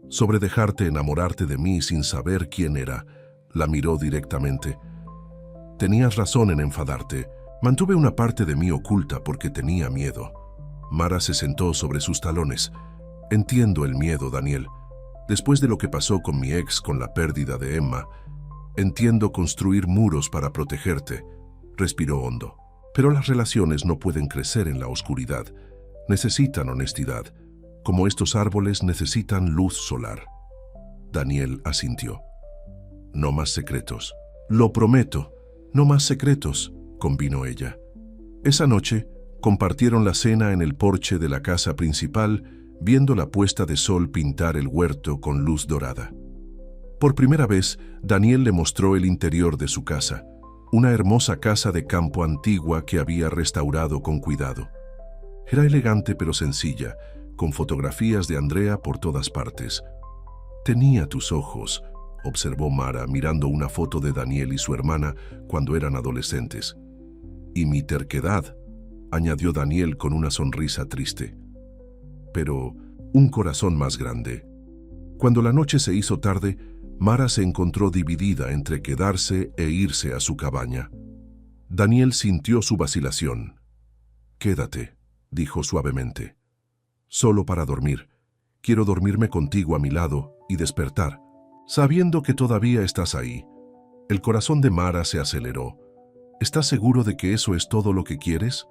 sobre dejarte enamorarte de mí sin saber quién era. La miró directamente. Tenías razón en enfadarte. Mantuve una parte de mí oculta porque tenía miedo. Mara se sentó sobre sus talones. Entiendo el miedo, Daniel. Después de lo que pasó con mi ex con la pérdida de Emma, entiendo construir muros para protegerte. Respiró hondo. Pero las relaciones no pueden crecer en la oscuridad. Necesitan honestidad, como estos árboles necesitan luz solar. Daniel asintió. No más secretos. Lo prometo, no más secretos, convino ella. Esa noche, compartieron la cena en el porche de la casa principal, viendo la puesta de sol pintar el huerto con luz dorada. Por primera vez, Daniel le mostró el interior de su casa, una hermosa casa de campo antigua que había restaurado con cuidado. Era elegante pero sencilla, con fotografías de Andrea por todas partes. Tenía tus ojos, observó Mara mirando una foto de Daniel y su hermana cuando eran adolescentes. Y mi terquedad, añadió Daniel con una sonrisa triste. Pero un corazón más grande. Cuando la noche se hizo tarde, Mara se encontró dividida entre quedarse e irse a su cabaña. Daniel sintió su vacilación. Quédate, dijo suavemente. Solo para dormir. Quiero dormirme contigo a mi lado y despertar, sabiendo que todavía estás ahí. El corazón de Mara se aceleró. ¿Estás seguro de que eso es todo lo que quieres?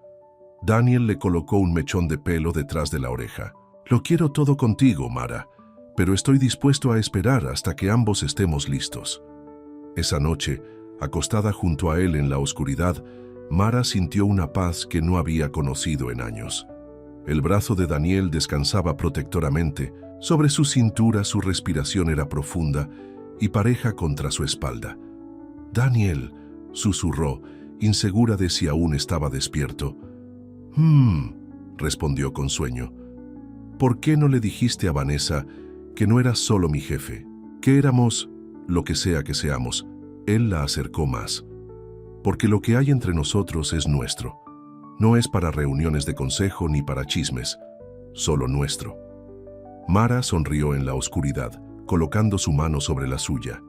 Daniel le colocó un mechón de pelo detrás de la oreja. Lo quiero todo contigo, Mara, pero estoy dispuesto a esperar hasta que ambos estemos listos. Esa noche, acostada junto a él en la oscuridad, Mara sintió una paz que no había conocido en años. El brazo de Daniel descansaba protectoramente. Sobre su cintura su respiración era profunda y pareja contra su espalda. «Daniel», susurró, insegura de si aún estaba despierto. Respondió con sueño. «¿Por qué no le dijiste a Vanessa que no eras solo mi jefe, que éramos lo que sea que seamos?» Él la acercó más. «Porque lo que hay entre nosotros es nuestro. No es para reuniones de consejo ni para chismes, solo nuestro». Mara sonrió en la oscuridad, colocando su mano sobre la suya.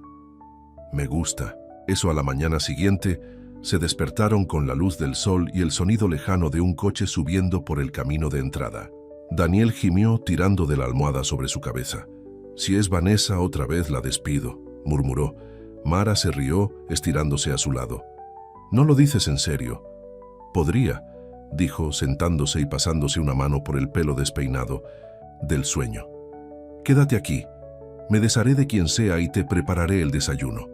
«Me gusta». Eso a la mañana siguiente, se despertaron con la luz del sol y el sonido lejano de un coche subiendo por el camino de entrada. Daniel gimió tirando de la almohada sobre su cabeza. «Si es Vanessa, otra vez la despido», murmuró. Mara se rió, estirándose a su lado. «¿No lo dices en serio?» «Podría», dijo, sentándose y pasándose una mano por el pelo despeinado del sueño. «Quédate aquí. Me desharé de quien sea y te prepararé el desayuno».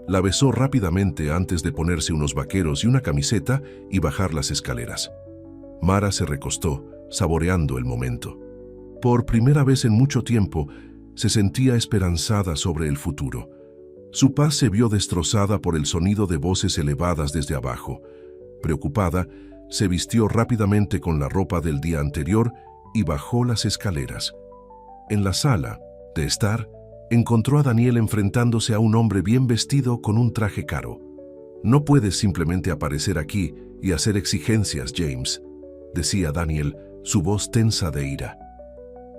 La besó rápidamente antes de ponerse unos vaqueros y una camiseta y bajar las escaleras. Mara se recostó, saboreando el momento. Por primera vez en mucho tiempo, se sentía esperanzada sobre el futuro. Su paz se vio destrozada por el sonido de voces elevadas desde abajo. Preocupada, se vistió rápidamente con la ropa del día anterior y bajó las escaleras. En la sala de estar, encontró a Daniel enfrentándose a un hombre bien vestido con un traje caro. «No puedes simplemente aparecer aquí y hacer exigencias, James», decía Daniel, su voz tensa de ira.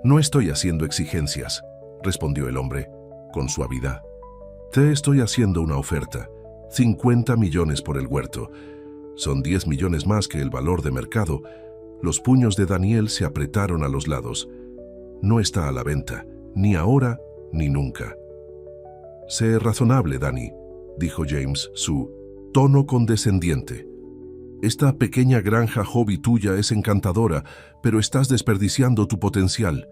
«No estoy haciendo exigencias», respondió el hombre, con suavidad. «Te estoy haciendo una oferta. 50 millones por el huerto. Son 10 millones más que el valor de mercado». Los puños de Daniel se apretaron a los lados. «No está a la venta, ni ahora ni nunca». «Sé razonable, Dani», dijo James, su tono condescendiente. «Esta pequeña granja hobby tuya es encantadora, pero estás desperdiciando tu potencial.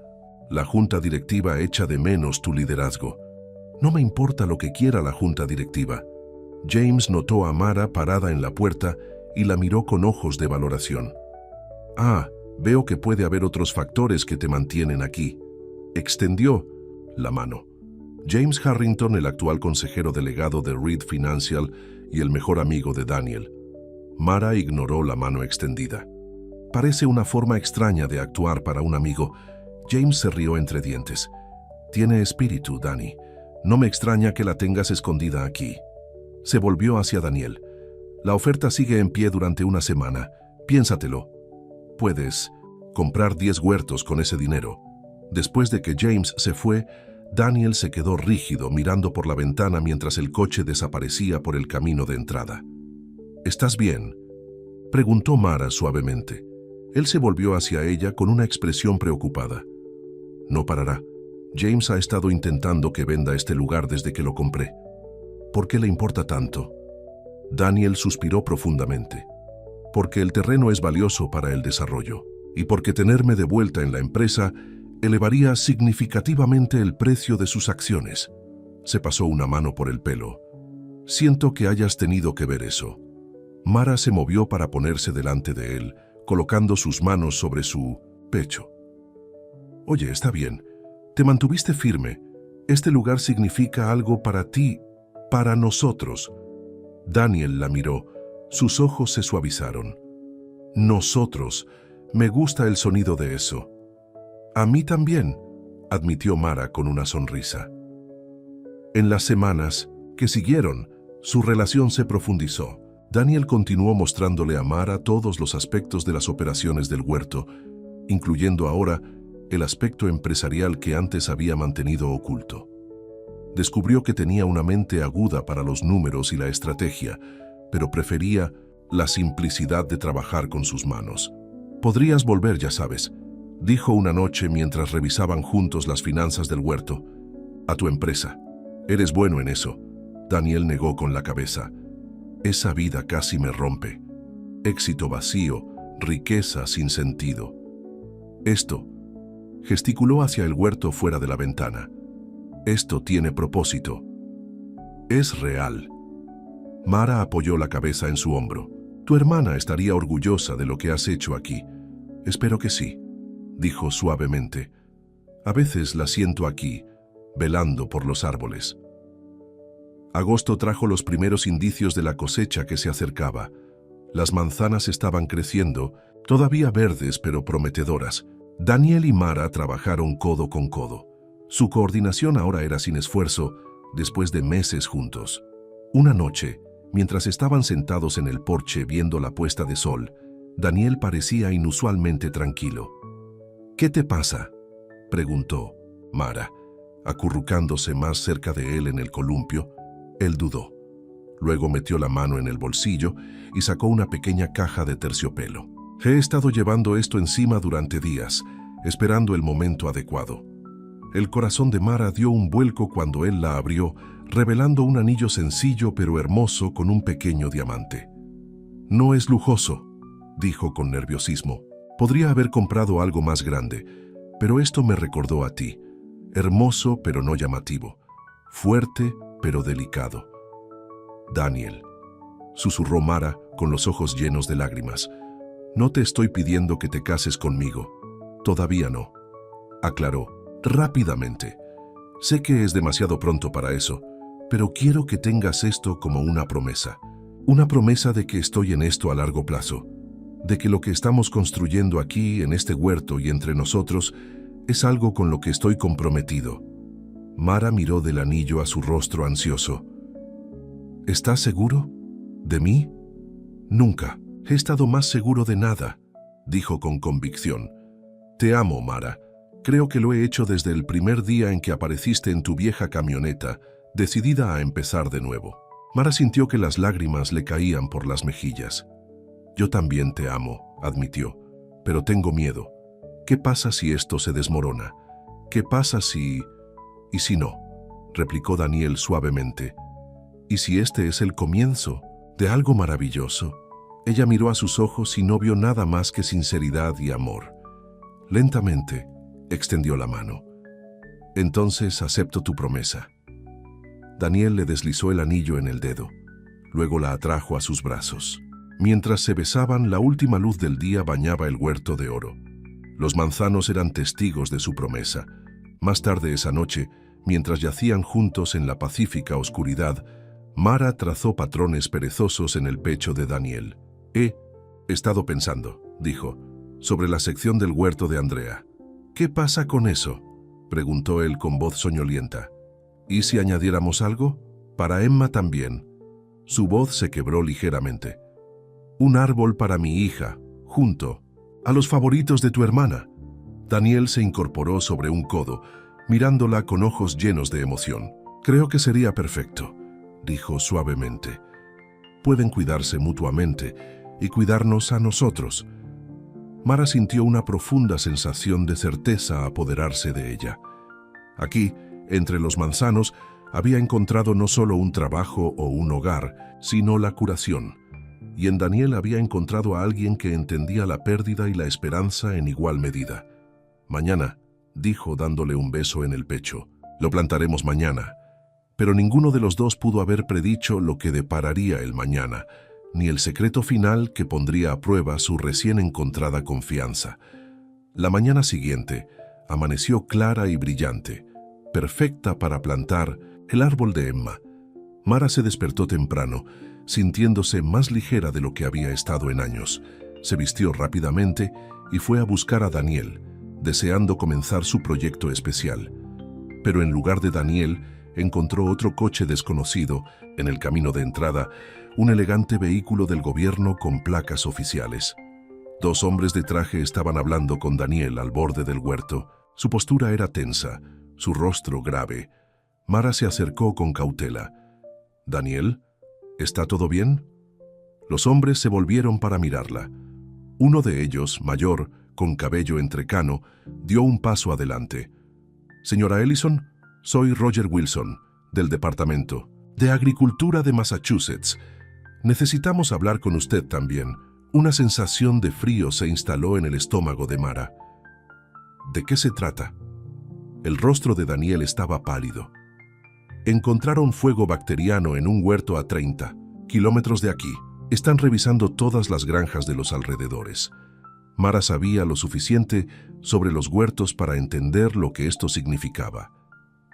La junta directiva echa de menos tu liderazgo». «No me importa lo que quiera la junta directiva». James notó a Mara parada en la puerta y la miró con ojos de valoración. «Ah, veo que puede haber otros factores que te mantienen aquí». Extendió la mano. James Harrington, el actual consejero delegado de Reed Financial y el mejor amigo de Daniel. Mara ignoró la mano extendida. «Parece una forma extraña de actuar para un amigo». James se rió entre dientes. «Tiene espíritu, Dani. No me extraña que la tengas escondida aquí». Se volvió hacia Daniel. «La oferta sigue en pie durante una semana. Piénsatelo. Puedes comprar 10 huertos con ese dinero». Después de que James se fue, Daniel se quedó rígido mirando por la ventana mientras el coche desaparecía por el camino de entrada. ¿Estás bien?, preguntó Mara suavemente. Él se volvió hacia ella con una expresión preocupada. No parará. James ha estado intentando que venda este lugar desde que lo compré. ¿Por qué le importa tanto? Daniel suspiró profundamente. Porque el terreno es valioso para el desarrollo, y porque tenerme de vuelta en la empresa elevaría significativamente el precio de sus acciones. Se pasó una mano por el pelo. Siento que hayas tenido que ver eso. Mara se movió para ponerse delante de él, colocando sus manos sobre su pecho. Oye, está bien. Te mantuviste firme. Este lugar significa algo para ti, para nosotros. Daniel la miró. Sus ojos se suavizaron. Nosotros. Me gusta el sonido de eso. A mí también, admitió Mara con una sonrisa. En las semanas que siguieron, su relación se profundizó. Daniel continuó mostrándole a Mara todos los aspectos de las operaciones del huerto, incluyendo ahora el aspecto empresarial que antes había mantenido oculto. Descubrió que tenía una mente aguda para los números y la estrategia, pero prefería la simplicidad de trabajar con sus manos. Podrías volver, ya sabes, dijo una noche mientras revisaban juntos las finanzas del huerto. A tu empresa. Eres bueno en eso. Daniel negó con la cabeza. Esa vida casi me rompe. Éxito vacío, riqueza sin sentido. Esto, gesticuló hacia el huerto fuera de la ventana. Esto tiene propósito. Es real. Mara apoyó la cabeza en su hombro. Tu hermana estaría orgullosa de lo que has hecho aquí. Espero que sí, dijo suavemente. A veces la siento aquí, velando por los árboles. Agosto trajo los primeros indicios de la cosecha que se acercaba. Las manzanas estaban creciendo, todavía verdes pero prometedoras. Daniel y Mara trabajaron codo con codo. Su coordinación ahora era sin esfuerzo, después de meses juntos. Una noche, mientras estaban sentados en el porche viendo la puesta de sol, Daniel parecía inusualmente tranquilo. ¿Qué te pasa?, preguntó Mara, acurrucándose más cerca de él en el columpio. Él dudó. Luego metió la mano en el bolsillo y sacó una pequeña caja de terciopelo. He estado llevando esto encima durante días, esperando el momento adecuado. El corazón de Mara dio un vuelco cuando él la abrió, revelando un anillo sencillo pero hermoso con un pequeño diamante. No es lujoso, dijo con nerviosismo. Podría haber comprado algo más grande, pero esto me recordó a ti. Hermoso pero no llamativo. Fuerte pero delicado. Daniel, susurró Mara con los ojos llenos de lágrimas. No te estoy pidiendo que te cases conmigo. Todavía no, aclaró rápidamente. Sé que es demasiado pronto para eso, pero quiero que tengas esto como una promesa. Una promesa de que estoy en esto a largo plazo, de que lo que estamos construyendo aquí, en este huerto y entre nosotros, es algo con lo que estoy comprometido. Mara miró del anillo a su rostro ansioso. ¿Estás seguro? ¿De mí? Nunca he estado más seguro de nada, dijo con convicción. Te amo, Mara. Creo que lo he hecho desde el primer día en que apareciste en tu vieja camioneta, decidida a empezar de nuevo. Mara sintió que las lágrimas le caían por las mejillas. Yo también te amo, admitió, pero tengo miedo. ¿Qué pasa si esto se desmorona? ¿Qué pasa si... ¿Y si no?, replicó Daniel suavemente. ¿Y si este es el comienzo de algo maravilloso? Ella miró a sus ojos y no vio nada más que sinceridad y amor. Lentamente, extendió la mano. Entonces acepto tu promesa. Daniel le deslizó el anillo en el dedo. Luego la atrajo a sus brazos. Mientras se besaban, la última luz del día bañaba el huerto de oro. Los manzanos eran testigos de su promesa. Más tarde esa noche, mientras yacían juntos en la pacífica oscuridad, Mara trazó patrones perezosos en el pecho de Daniel. He estado pensando, dijo, sobre la sección del huerto de Andrea. ¿Qué pasa con eso?, preguntó él con voz soñolienta. ¿Y si añadiéramos algo? Para Emma también. Su voz se quebró ligeramente. Un árbol para mi hija, junto a los favoritos de tu hermana. Daniel se incorporó sobre un codo, mirándola con ojos llenos de emoción. «Creo que sería perfecto», dijo suavemente. «Pueden cuidarse mutuamente y cuidarnos a nosotros». Mara sintió una profunda sensación de certeza apoderarse de ella. Aquí, entre los manzanos, había encontrado no solo un trabajo o un hogar, sino la curación. Y en Daniel había encontrado a alguien que entendía la pérdida y la esperanza en igual medida. «Mañana», dijo dándole un beso en el pecho. «Lo plantaremos mañana». Pero ninguno de los dos pudo haber predicho lo que depararía el mañana, ni el secreto final que pondría a prueba su recién encontrada confianza. La mañana siguiente amaneció clara y brillante, perfecta para plantar el árbol de Emma. Mara se despertó temprano, sintiéndose más ligera de lo que había estado en años. Se vistió rápidamente y fue a buscar a Daniel, deseando comenzar su proyecto especial. Pero en lugar de Daniel, encontró otro coche desconocido en el camino de entrada, un elegante vehículo del gobierno con placas oficiales. Dos hombres de traje estaban hablando con Daniel al borde del huerto. Su postura era tensa, su rostro grave. Mara se acercó con cautela. «¿Daniel? ¿Está todo bien?» Los hombres se volvieron para mirarla. Uno de ellos, mayor, con cabello entrecano, dio un paso adelante. «Señora Ellison, soy Roger Wilson, del Departamento de Agricultura de Massachusetts. Necesitamos hablar con usted también». Una sensación de frío se instaló en el estómago de Mara. «¿De qué se trata?» El rostro de Daniel estaba pálido. «Encontraron fuego bacteriano en un huerto a 30 kilómetros de aquí. Están revisando todas las granjas de los alrededores». Mara sabía lo suficiente sobre los huertos para entender lo que esto significaba.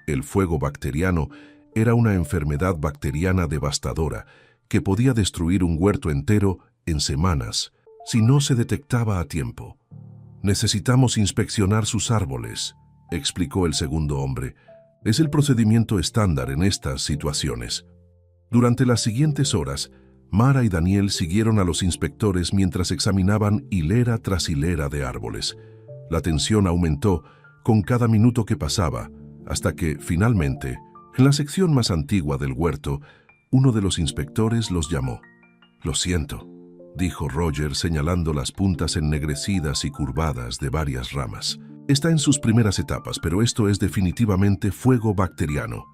El fuego bacteriano era una enfermedad bacteriana devastadora que podía destruir un huerto entero en semanas si no se detectaba a tiempo. «Necesitamos inspeccionar sus árboles», explicó el segundo hombre. «Es el procedimiento estándar en estas situaciones». Durante las siguientes horas, Mara y Daniel siguieron a los inspectores mientras examinaban hilera tras hilera de árboles. La tensión aumentó con cada minuto que pasaba, hasta que, finalmente, en la sección más antigua del huerto, uno de los inspectores los llamó. «Lo siento», dijo Roger señalando las puntas ennegrecidas y curvadas de varias ramas. «Está en sus primeras etapas, pero esto es definitivamente fuego bacteriano».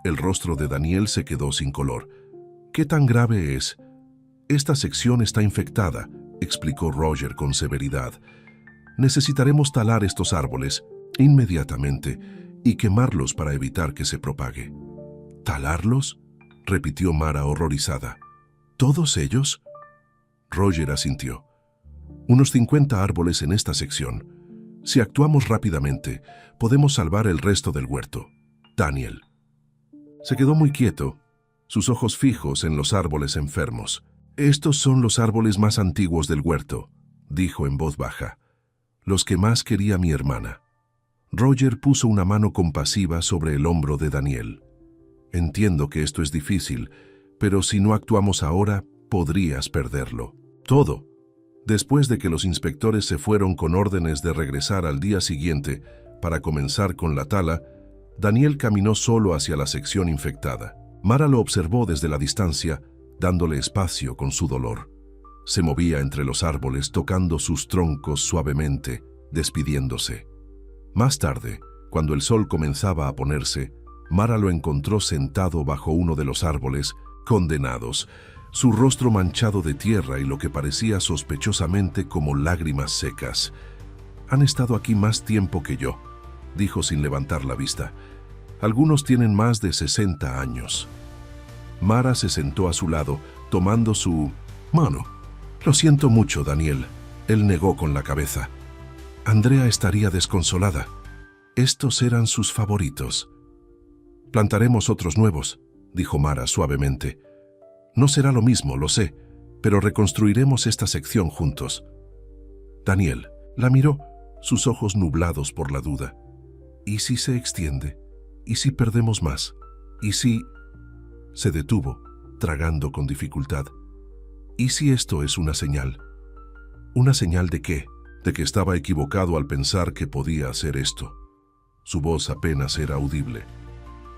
El rostro de Daniel se quedó sin color. «¿Qué tan grave es?» «Esta sección está infectada», explicó Roger con severidad. «Necesitaremos talar estos árboles inmediatamente y quemarlos para evitar que se propague». «¿Talarlos?», repitió Mara horrorizada. «¿Todos ellos?». Roger asintió. «Unos 50 árboles en esta sección. Si actuamos rápidamente, podemos salvar el resto del huerto. Daniel». Se quedó muy quieto, sus ojos fijos en los árboles enfermos. «Estos son los árboles más antiguos del huerto», dijo en voz baja. «Los que más quería mi hermana». Roger puso una mano compasiva sobre el hombro de Daniel. «Entiendo que esto es difícil, pero si no actuamos ahora, podrías perderlo. Todo». Después de que los inspectores se fueron con órdenes de regresar al día siguiente para comenzar con la tala, Daniel caminó solo hacia la sección infectada. Mara lo observó desde la distancia, dándole espacio con su dolor. Se movía entre los árboles, tocando sus troncos suavemente, despidiéndose. Más tarde, cuando el sol comenzaba a ponerse, Mara lo encontró sentado bajo uno de los árboles, condenados, su rostro manchado de tierra y lo que parecía sospechosamente como lágrimas secas. «Han estado aquí más tiempo que yo», dijo sin levantar la vista. «Algunos tienen más de 60 años». Mara se sentó a su lado, tomando su mano. «Lo siento mucho, Daniel», él negó con la cabeza. «Andrea estaría desconsolada. Estos eran sus favoritos». «Plantaremos otros nuevos», dijo Mara suavemente. «No será lo mismo, lo sé, pero reconstruiremos esta sección juntos». Daniel la miró, sus ojos nublados por la duda. «¿Y si se extiende? ¿Y si perdemos más? ¿Y si...?» Se detuvo, tragando con dificultad. «¿Y si esto es una señal?» ¿Una señal de qué? De que estaba equivocado al pensar que podía hacer esto. Su voz apenas era audible.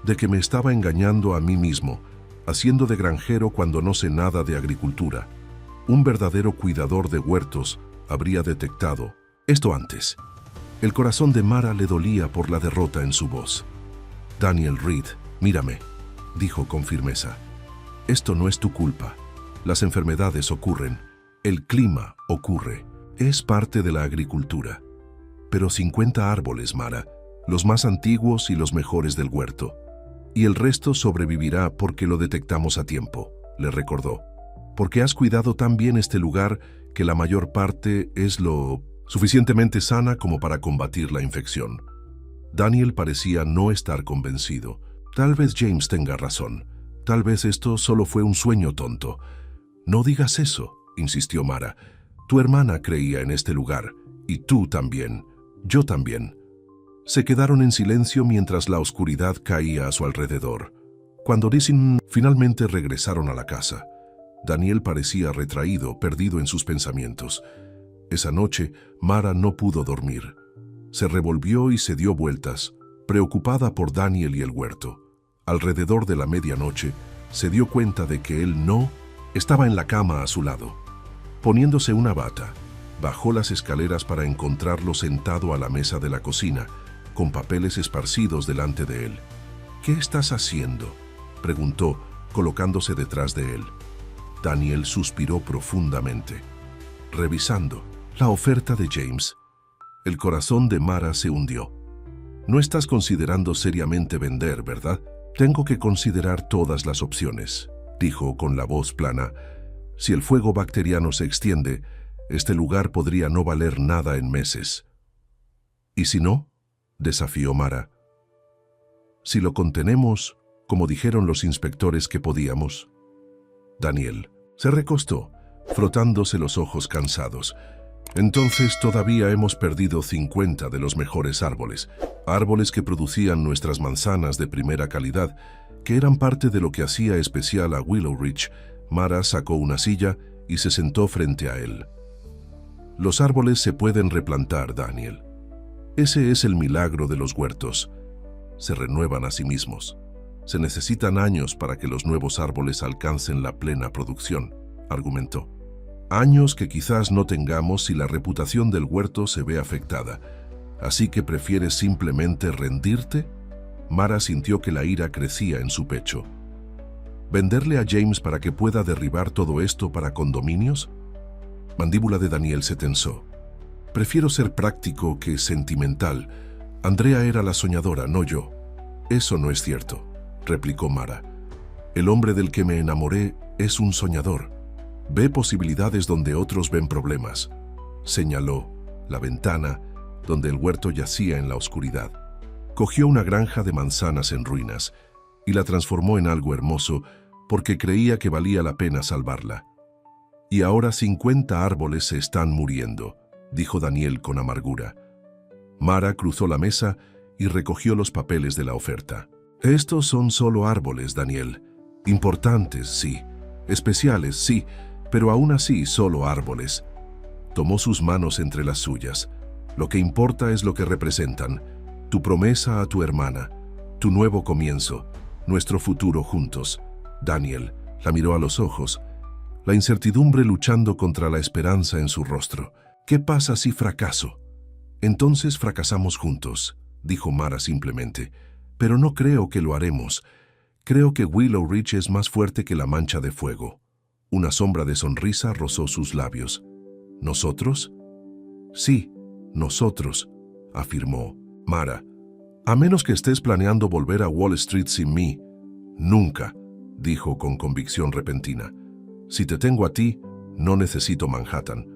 De que me estaba engañando a mí mismo, haciendo de granjero cuando no sé nada de agricultura. Un verdadero cuidador de huertos habría detectado esto antes. El corazón de Mara le dolía por la derrota en su voz. Daniel Reed, mírame, dijo con firmeza. Esto no es tu culpa. Las enfermedades ocurren. El clima ocurre. Es parte de la agricultura. Pero 50 árboles, Mara, los más antiguos y los mejores del huerto. Y el resto sobrevivirá porque lo detectamos a tiempo, le recordó. Porque has cuidado tan bien este lugar que la mayor parte es lo suficientemente sana como para combatir la infección. Daniel parecía no estar convencido. Tal vez James tenga razón. Tal vez esto solo fue un sueño tonto. No digas eso, insistió Mara. Tu hermana creía en este lugar, y tú también. Yo también. Se quedaron en silencio mientras la oscuridad caía a su alrededor. Cuando Dicen finalmente regresaron a la casa, Daniel parecía retraído, perdido en sus pensamientos. Esa noche, Mara no pudo dormir. Se revolvió y se dio vueltas, preocupada por Daniel y el huerto. Alrededor de la medianoche, se dio cuenta de que él no estaba en la cama a su lado. Poniéndose una bata, bajó las escaleras para encontrarlo sentado a la mesa de la cocina, con papeles esparcidos delante de él. «¿Qué estás haciendo?», preguntó, colocándose detrás de él. Daniel suspiró profundamente. «Revisando la oferta de James». El corazón de Mara se hundió. «No estás considerando seriamente vender, ¿verdad?». «Tengo que considerar todas las opciones», dijo con la voz plana. «Si el fuego bacteriano se extiende, este lugar podría no valer nada en meses». «¿Y si no?», desafió Mara. «Si lo contenemos, como dijeron los inspectores que podíamos». Daniel se recostó, frotándose los ojos cansados. «Entonces todavía hemos perdido 50 de los mejores árboles, árboles que producían nuestras manzanas de primera calidad, que eran parte de lo que hacía especial a Willow Ridge». Mara sacó una silla y se sentó frente a él. «Los árboles se pueden replantar, Daniel. Ese es el milagro de los huertos. Se renuevan a sí mismos. Se necesitan años para que los nuevos árboles alcancen la plena producción», argumentó. «Años que quizás no tengamos si la reputación del huerto se ve afectada. ¿Así que prefieres simplemente rendirte?». Mara sintió que la ira crecía en su pecho. «¿Venderle a James para que pueda derribar todo esto para condominios?». Mandíbula de Daniel se tensó. «Prefiero ser práctico que sentimental. Andrea era la soñadora, no yo». «Eso no es cierto», replicó Mara. «El hombre del que me enamoré es un soñador. Ve posibilidades donde otros ven problemas». Señaló la ventana donde el huerto yacía en la oscuridad. Cogió una granja de manzanas en ruinas y la transformó en algo hermoso porque creía que valía la pena salvarla. «Y ahora 50 árboles se están muriendo», dijo Daniel con amargura. Mara cruzó la mesa y recogió los papeles de la oferta. «Estos son solo árboles, Daniel. Importantes, sí. Especiales, sí, pero aún así solo árboles». Tomó sus manos entre las suyas. «Lo que importa es lo que representan. Tu promesa a tu hermana, tu nuevo comienzo, nuestro futuro juntos». Daniel la miró a los ojos, la incertidumbre luchando contra la esperanza en su rostro. «¿Qué pasa si fracaso?». «Entonces fracasamos juntos», dijo Mara simplemente. «Pero no creo que lo haremos. Creo que Willow Ridge es más fuerte que la mancha de fuego». Una sombra de sonrisa rozó sus labios. «¿Nosotros?». «Sí, nosotros», afirmó Mara. «A menos que estés planeando volver a Wall Street sin mí». «Nunca», dijo con convicción repentina. «Si te tengo a ti, no necesito Manhattan».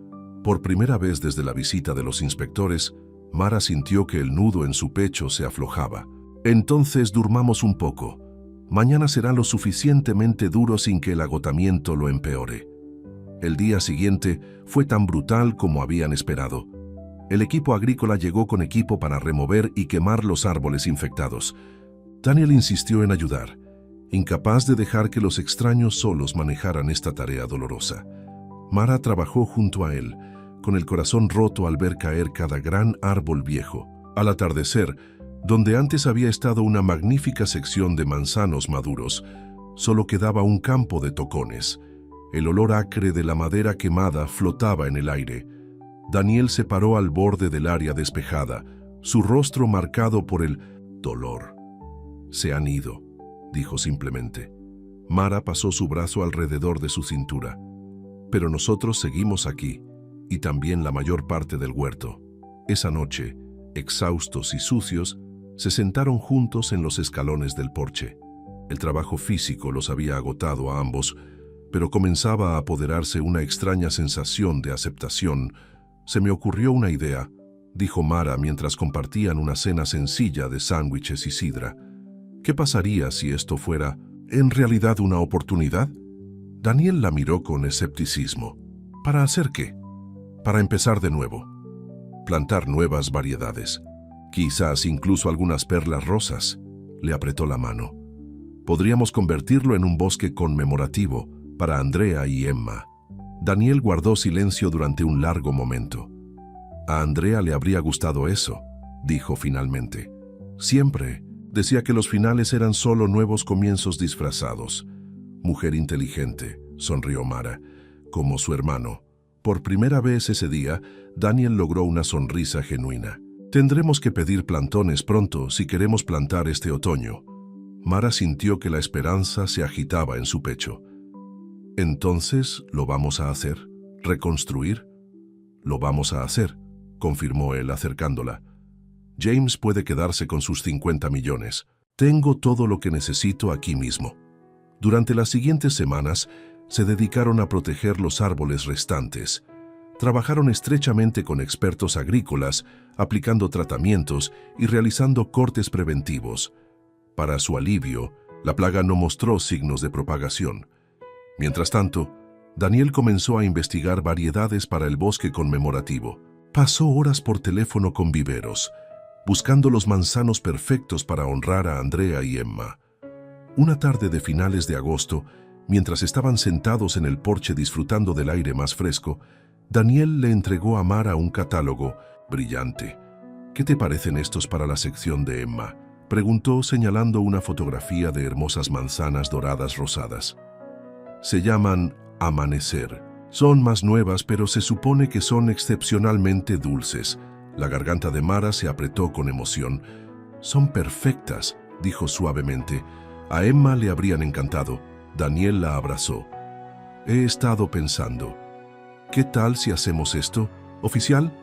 Por primera vez desde la visita de los inspectores, Mara sintió que el nudo en su pecho se aflojaba. «Entonces durmamos un poco. Mañana será lo suficientemente duro sin que el agotamiento lo empeore». El día siguiente fue tan brutal como habían esperado. El equipo agrícola llegó con equipo para remover y quemar los árboles infectados. Daniel insistió en ayudar, incapaz de dejar que los extraños solos manejaran esta tarea dolorosa. Mara trabajó junto a él, con el corazón roto al ver caer cada gran árbol viejo. Al atardecer, Donde antes había estado una magnífica sección de manzanos maduros, solo quedaba un campo de tocones. El olor acre de la madera quemada flotaba en el aire. Daniel se paró al borde del área despejada, su rostro marcado por el dolor. «Se han ido», dijo simplemente. Mara pasó su brazo alrededor de su cintura. «Pero nosotros seguimos aquí, y también la mayor parte del huerto». Esa noche, exhaustos y sucios, se sentaron juntos en los escalones del porche. El trabajo físico los había agotado a ambos, pero comenzaba a apoderarse una extraña sensación de aceptación. «Se me ocurrió una idea», dijo Mara mientras compartían una cena sencilla de sándwiches y sidra. «¿Qué pasaría si esto fuera, en realidad, una oportunidad?» Daniel la miró con escepticismo. «¿Para hacer qué?» «Para empezar de nuevo. Plantar nuevas variedades. Quizás incluso algunas perlas rosas». Le apretó la mano. «Podríamos convertirlo en un bosque conmemorativo para Andrea y Emma». Daniel guardó silencio durante un largo momento. «A Andrea le habría gustado eso», dijo finalmente. «Siempre decía que los finales eran solo nuevos comienzos disfrazados». «Mujer inteligente», sonrió Mara, como su hermano. Por primera vez ese día, Daniel logró una sonrisa genuina. «Tendremos que pedir plantones pronto si queremos plantar este otoño». Mara sintió que la esperanza se agitaba en su pecho. «¿Entonces lo vamos a hacer? ¿Reconstruir?» «Lo vamos a hacer», confirmó él acercándola. «James puede quedarse con sus 50 millones. Tengo todo lo que necesito aquí mismo». Durante las siguientes semanas, se dedicaron a proteger los árboles restantes. Trabajaron estrechamente con expertos agrícolas, aplicando tratamientos y realizando cortes preventivos. Para su alivio, la plaga no mostró signos de propagación. Mientras tanto, Daniel comenzó a investigar variedades para el bosque conmemorativo. Pasó horas por teléfono con viveros, buscando los manzanos perfectos para honrar a Andrea y Emma. Una tarde de finales de agosto, mientras estaban sentados en el porche disfrutando del aire más fresco, Daniel le entregó a Mara un catálogo brillante. «¿Qué te parecen estos para la sección de Emma?», preguntó señalando una fotografía de hermosas manzanas doradas rosadas. «Se llaman Amanecer. Son más nuevas, pero se supone que son excepcionalmente dulces». La garganta de Mara se apretó con emoción. «Son perfectas», dijo suavemente. A Emma le habrían encantado. Daniel la abrazó. «He estado pensando. ¿Qué tal si hacemos esto? ¿Oficial?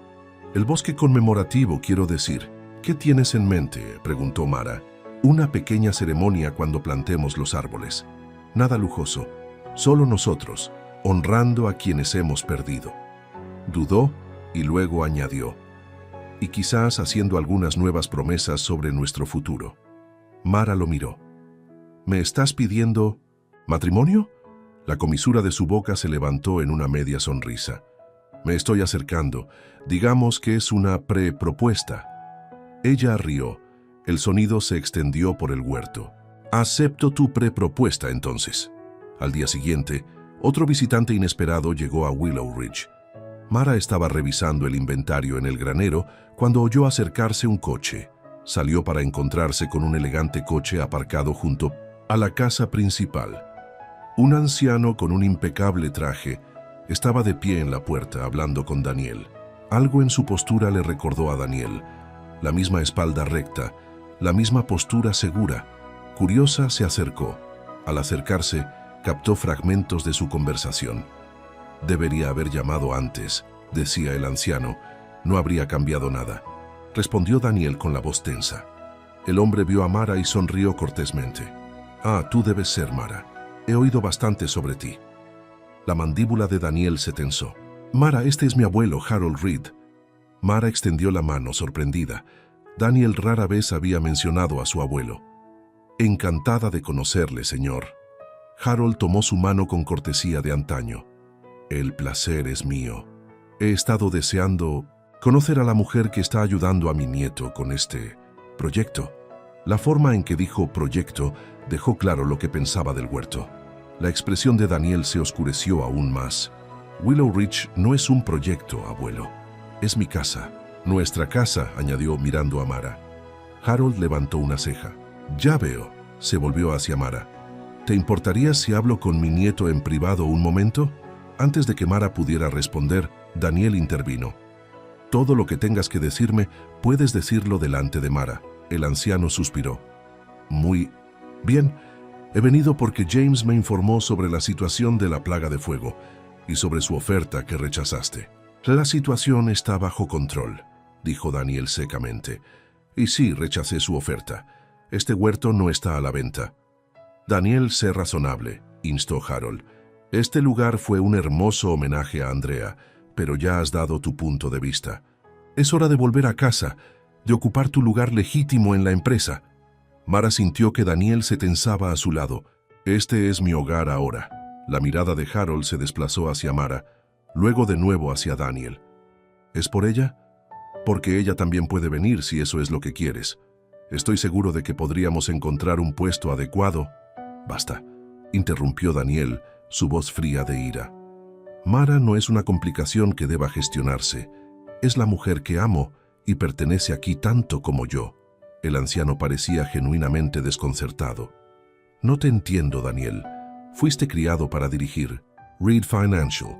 El bosque conmemorativo, quiero decir». «¿Qué tienes en mente?», preguntó Mara. «Una pequeña ceremonia cuando plantemos los árboles. Nada lujoso. Solo nosotros, honrando a quienes hemos perdido». Dudó y luego añadió: «Y quizás haciendo algunas nuevas promesas sobre nuestro futuro». Mara lo miró. «¿Me estás pidiendo matrimonio?». La comisura de su boca se levantó en una media sonrisa. «Me estoy acercando. Digamos que es una propuesta». Ella rió. El sonido se extendió por el huerto. «Acepto tu propuesta entonces». Al día siguiente, otro visitante inesperado llegó a Willow Ridge. Mara estaba revisando el inventario en el granero cuando oyó acercarse un coche. Salió para encontrarse con un elegante coche aparcado junto a la casa principal. Un anciano con un impecable traje estaba de pie en la puerta hablando con Daniel. Algo en su postura le recordó a Daniel. La misma espalda recta, la misma postura segura. Curiosa, se acercó. Al acercarse, captó fragmentos de su conversación. «Debería haber llamado antes», decía el anciano. «No habría cambiado nada», respondió Daniel con la voz tensa. El hombre vio a Mara y sonrió cortésmente. «Ah, tú debes ser Mara. He oído bastante sobre ti». La mandíbula de Daniel se tensó. «Mara, este es mi abuelo, Harold Reed». Mara extendió la mano, sorprendida. Daniel rara vez había mencionado a su abuelo. «Encantada de conocerle, señor». Harold tomó su mano con cortesía de antaño. «El placer es mío. He estado deseando conocer a la mujer que está ayudando a mi nieto con este proyecto». La forma en que dijo proyecto dejó claro lo que pensaba del huerto. La expresión de Daniel se oscureció aún más. «Willow Ridge no es un proyecto, abuelo. Es mi casa». «Nuestra casa», añadió mirando a Mara. Harold levantó una ceja. Ya veo, se volvió hacia Mara. ¿Te importaría si hablo con mi nieto en privado un momento? Antes de que Mara pudiera responder, Daniel intervino. Todo lo que tengas que decirme, puedes decirlo delante de Mara. El anciano suspiró. Muy bien. He venido porque James me informó sobre la situación de la plaga de fuego y sobre su oferta que rechazaste. La situación está bajo control, dijo Daniel secamente. Y sí, rechacé su oferta. Este huerto no está a la venta. Daniel, sé razonable, instó Harold. Este lugar fue un hermoso homenaje a Andrea, pero ya has dado tu punto de vista. Es hora de volver a casa, de ocupar tu lugar legítimo en la empresa. Mara sintió que Daniel se tensaba a su lado. Este es mi hogar ahora. La mirada de Harold se desplazó hacia Mara, luego de nuevo hacia Daniel. ¿Es por ella? Porque ella también puede venir si eso es lo que quieres. Estoy seguro de que podríamos encontrar un puesto adecuado. Basta, interrumpió Daniel, su voz fría de ira. Mara no es una complicación que deba gestionarse. Es la mujer que amo y pertenece aquí tanto como yo. El anciano parecía genuinamente desconcertado. No te entiendo, Daniel. Fuiste criado para dirigir. Reed Financial.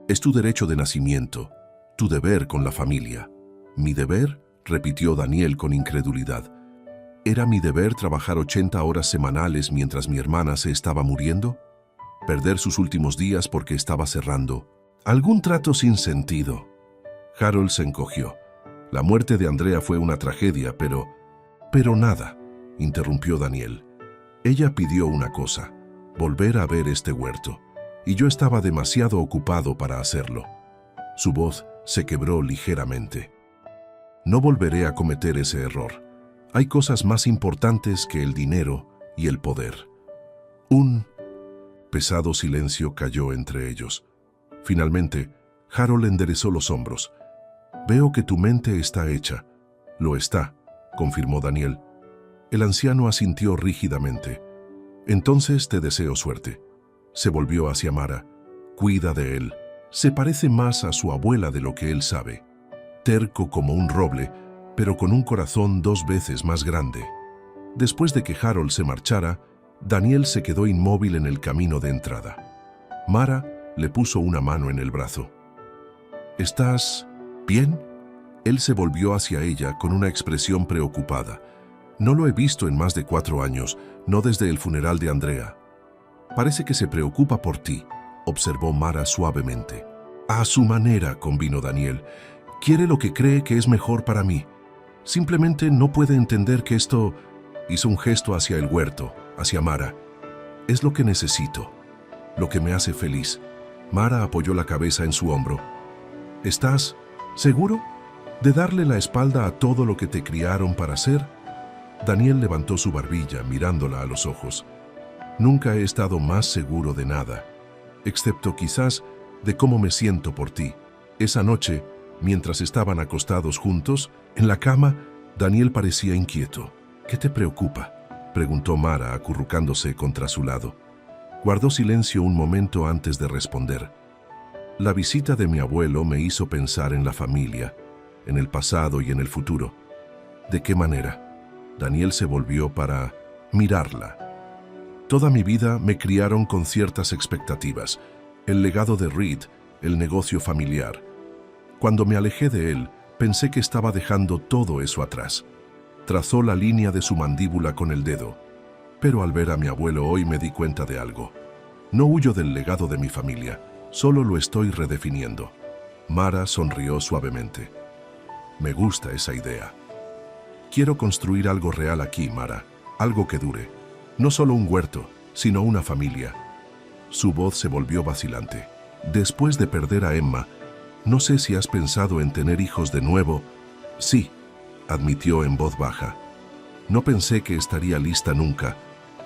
Es tu derecho de nacimiento, tu deber con la familia. ¿Mi deber?, repitió Daniel con incredulidad. ¿Era mi deber trabajar 80 horas semanales mientras mi hermana se estaba muriendo? ¿Perder sus últimos días porque estaba cerrando? ¿Algún trato sin sentido? Harold se encogió. La muerte de Andrea fue una tragedia, pero nada, interrumpió Daniel. Ella pidió una cosa, volver a ver este huerto, y yo estaba demasiado ocupado para hacerlo. Su voz se quebró ligeramente. No volveré a cometer ese error. Hay cosas más importantes que el dinero y el poder. Un pesado silencio cayó entre ellos. Finalmente, Harold enderezó los hombros. Veo que tu mente está hecha. Lo está, confirmó Daniel. El anciano asintió rígidamente. Entonces te deseo suerte. Se volvió hacia Mara. Cuida de él. Se parece más a su abuela de lo que él sabe. Terco como un roble, pero con un corazón 2 veces más grande. Después de que Harold se marchara, Daniel se quedó inmóvil en el camino de entrada. Mara le puso una mano en el brazo. ¿Estás bien? Él se volvió hacia ella con una expresión preocupada. No lo he visto en más de 4 años, no desde el funeral de Andrea. Parece que se preocupa por ti, observó Mara suavemente. A su manera, convino Daniel. Quiere lo que cree que es mejor para mí. Simplemente no puede entender que esto... Hizo un gesto hacia el huerto, hacia Mara. Es lo que necesito, lo que me hace feliz. Mara apoyó la cabeza en su hombro. ¿Estás seguro de darle la espalda a todo lo que te criaron para hacer? Daniel levantó su barbilla, mirándola a los ojos. Nunca he estado más seguro de nada, excepto quizás de cómo me siento por ti. Esa noche, mientras estaban acostados juntos, en la cama, Daniel parecía inquieto. ¿Qué te preocupa?, preguntó Mara, acurrucándose contra su lado. Guardó silencio un momento antes de responder. La visita de mi abuelo me hizo pensar en la familia, en el pasado y en el futuro. ¿De qué manera? Daniel se volvió para mirarla. Toda mi vida me criaron con ciertas expectativas. El legado de Reed, el negocio familiar. Cuando me alejé de él, pensé que estaba dejando todo eso atrás. Trazó la línea de su mandíbula con el dedo. Pero al ver a mi abuelo hoy me di cuenta de algo. No huyo del legado de mi familia, solo lo estoy redefiniendo. Mara sonrió suavemente. Me gusta esa idea. Quiero construir algo real aquí, Mara, algo que dure. No solo un huerto, sino una familia. Su voz se volvió vacilante. Después de perder a Emma, no sé si has pensado en tener hijos de nuevo. Sí, admitió en voz baja. No pensé que estaría lista nunca,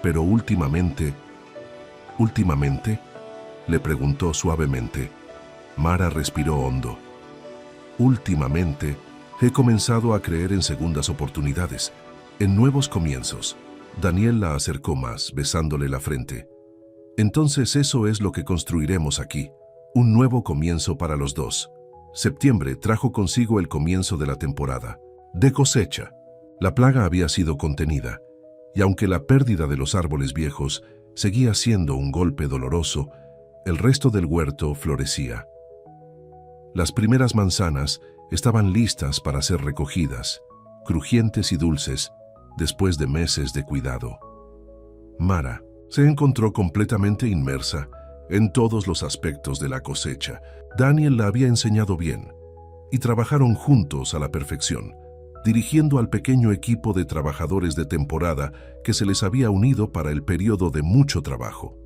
pero últimamente... ¿Últimamente?, le preguntó suavemente. Mara respiró hondo. Últimamente, he comenzado a creer en segundas oportunidades, en nuevos comienzos. Daniel la acercó más, besándole la frente. Entonces eso es lo que construiremos aquí, un nuevo comienzo para los dos. Septiembre trajo consigo el comienzo de la temporada, de cosecha. La plaga había sido contenida, y aunque la pérdida de los árboles viejos seguía siendo un golpe doloroso, el resto del huerto florecía. Las primeras manzanas estaban listas para ser recogidas, crujientes y dulces, después de meses de cuidado. Mara se encontró completamente inmersa en todos los aspectos de la cosecha. Daniel la había enseñado bien, y trabajaron juntos a la perfección, dirigiendo al pequeño equipo de trabajadores de temporada que se les había unido para el periodo de mucho trabajo.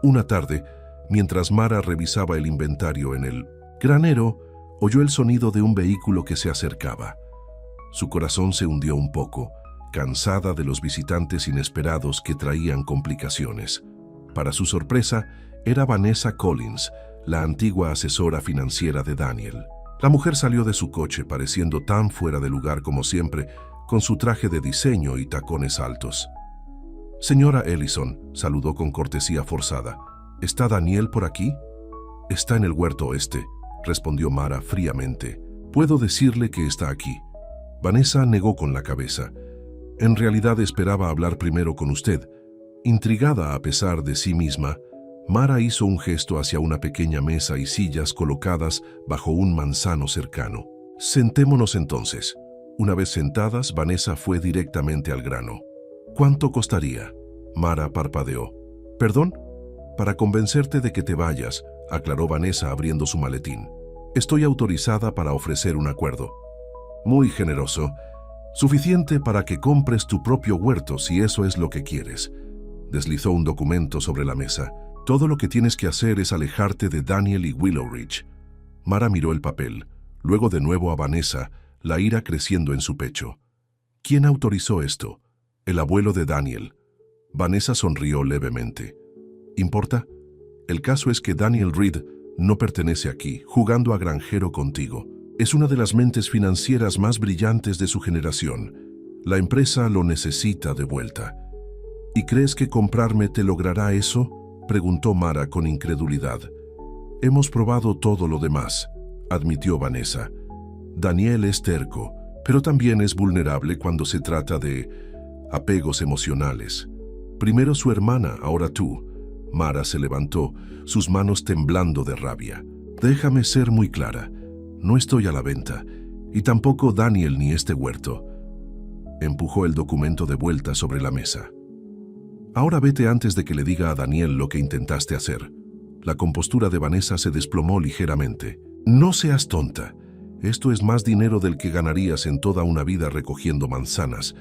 Una tarde, mientras Mara revisaba el inventario en el granero, oyó el sonido de un vehículo que se acercaba. Su corazón se hundió un poco, cansada de los visitantes inesperados que traían complicaciones. Para su sorpresa, era Vanessa Collins, la antigua asesora financiera de Daniel. La mujer salió de su coche pareciendo tan fuera de lugar como siempre, con su traje de diseño y tacones altos. «Señora Ellison», saludó con cortesía forzada. «¿Está Daniel por aquí?» «Está en el huerto oeste», respondió Mara fríamente. «Puedo decirle que está aquí». Vanessa negó con la cabeza. En realidad esperaba hablar primero con usted. Intrigada a pesar de sí misma, Mara hizo un gesto hacia una pequeña mesa y sillas colocadas bajo un manzano cercano. «Sentémonos entonces». Una vez sentadas, Vanessa fue directamente al grano. «¿Cuánto costaría?» Mara parpadeó. «¿Perdón?» «Para convencerte de que te vayas», aclaró Vanessa abriendo su maletín. «Estoy autorizada para ofrecer un acuerdo». «Muy generoso. Suficiente para que compres tu propio huerto si eso es lo que quieres». Deslizó un documento sobre la mesa. «Todo lo que tienes que hacer es alejarte de Daniel y Willow Ridge». Mara miró el papel, luego de nuevo a Vanessa, la ira creciendo en su pecho. «¿Quién autorizó esto?» «El abuelo de Daniel». Vanessa sonrió levemente. «¿Importa? El caso es que Daniel Reed no pertenece aquí, jugando a granjero contigo. Es una de las mentes financieras más brillantes de su generación. La empresa lo necesita de vuelta». «¿Y crees que comprarme te logrará eso?», preguntó Mara con incredulidad. «Hemos probado todo lo demás», admitió Vanessa. «Daniel es terco, pero también es vulnerable cuando se trata de apegos emocionales. Primero su hermana, ahora tú». Mara se levantó, sus manos temblando de rabia. «Déjame ser muy clara. No estoy a la venta, y tampoco Daniel ni este huerto». Empujó el documento de vuelta sobre la mesa. «Ahora vete antes de que le diga a Daniel lo que intentaste hacer». La compostura de Vanessa se desplomó ligeramente. «No seas tonta. Esto es más dinero del que ganarías en toda una vida recogiendo manzanas.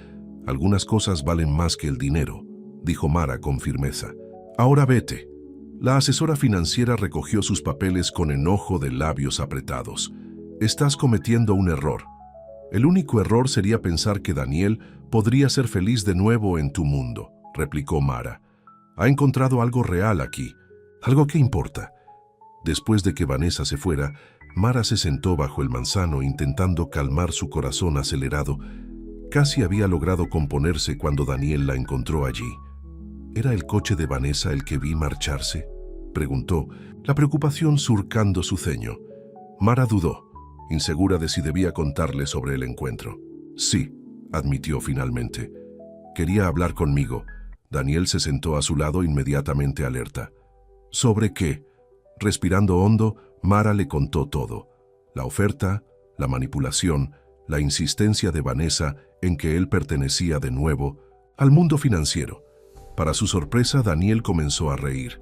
Algunas cosas valen más que el dinero», dijo Mara con firmeza. «Ahora vete». La asesora financiera recogió sus papeles con enojo de labios apretados. «Estás cometiendo un error. El único error sería pensar que Daniel podría ser feliz de nuevo en tu mundo», replicó Mara. «Ha encontrado algo real aquí, algo que importa». Después de que Vanessa se fuera, Mara se sentó bajo el manzano intentando calmar su corazón acelerado. Casi había logrado componerse cuando Daniel la encontró allí. «¿Era el coche de Vanessa el que vi marcharse?», preguntó, la preocupación surcando su ceño. Mara dudó, insegura de si debía contarle sobre el encuentro. «Sí», admitió finalmente. «Quería hablar conmigo». Daniel se sentó a su lado inmediatamente alerta. «¿Sobre qué?». Respirando hondo, Mara le contó todo. La oferta, la manipulación, la insistencia de Vanessa en que él pertenecía de nuevo al mundo financiero. Para su sorpresa, Daniel comenzó a reír.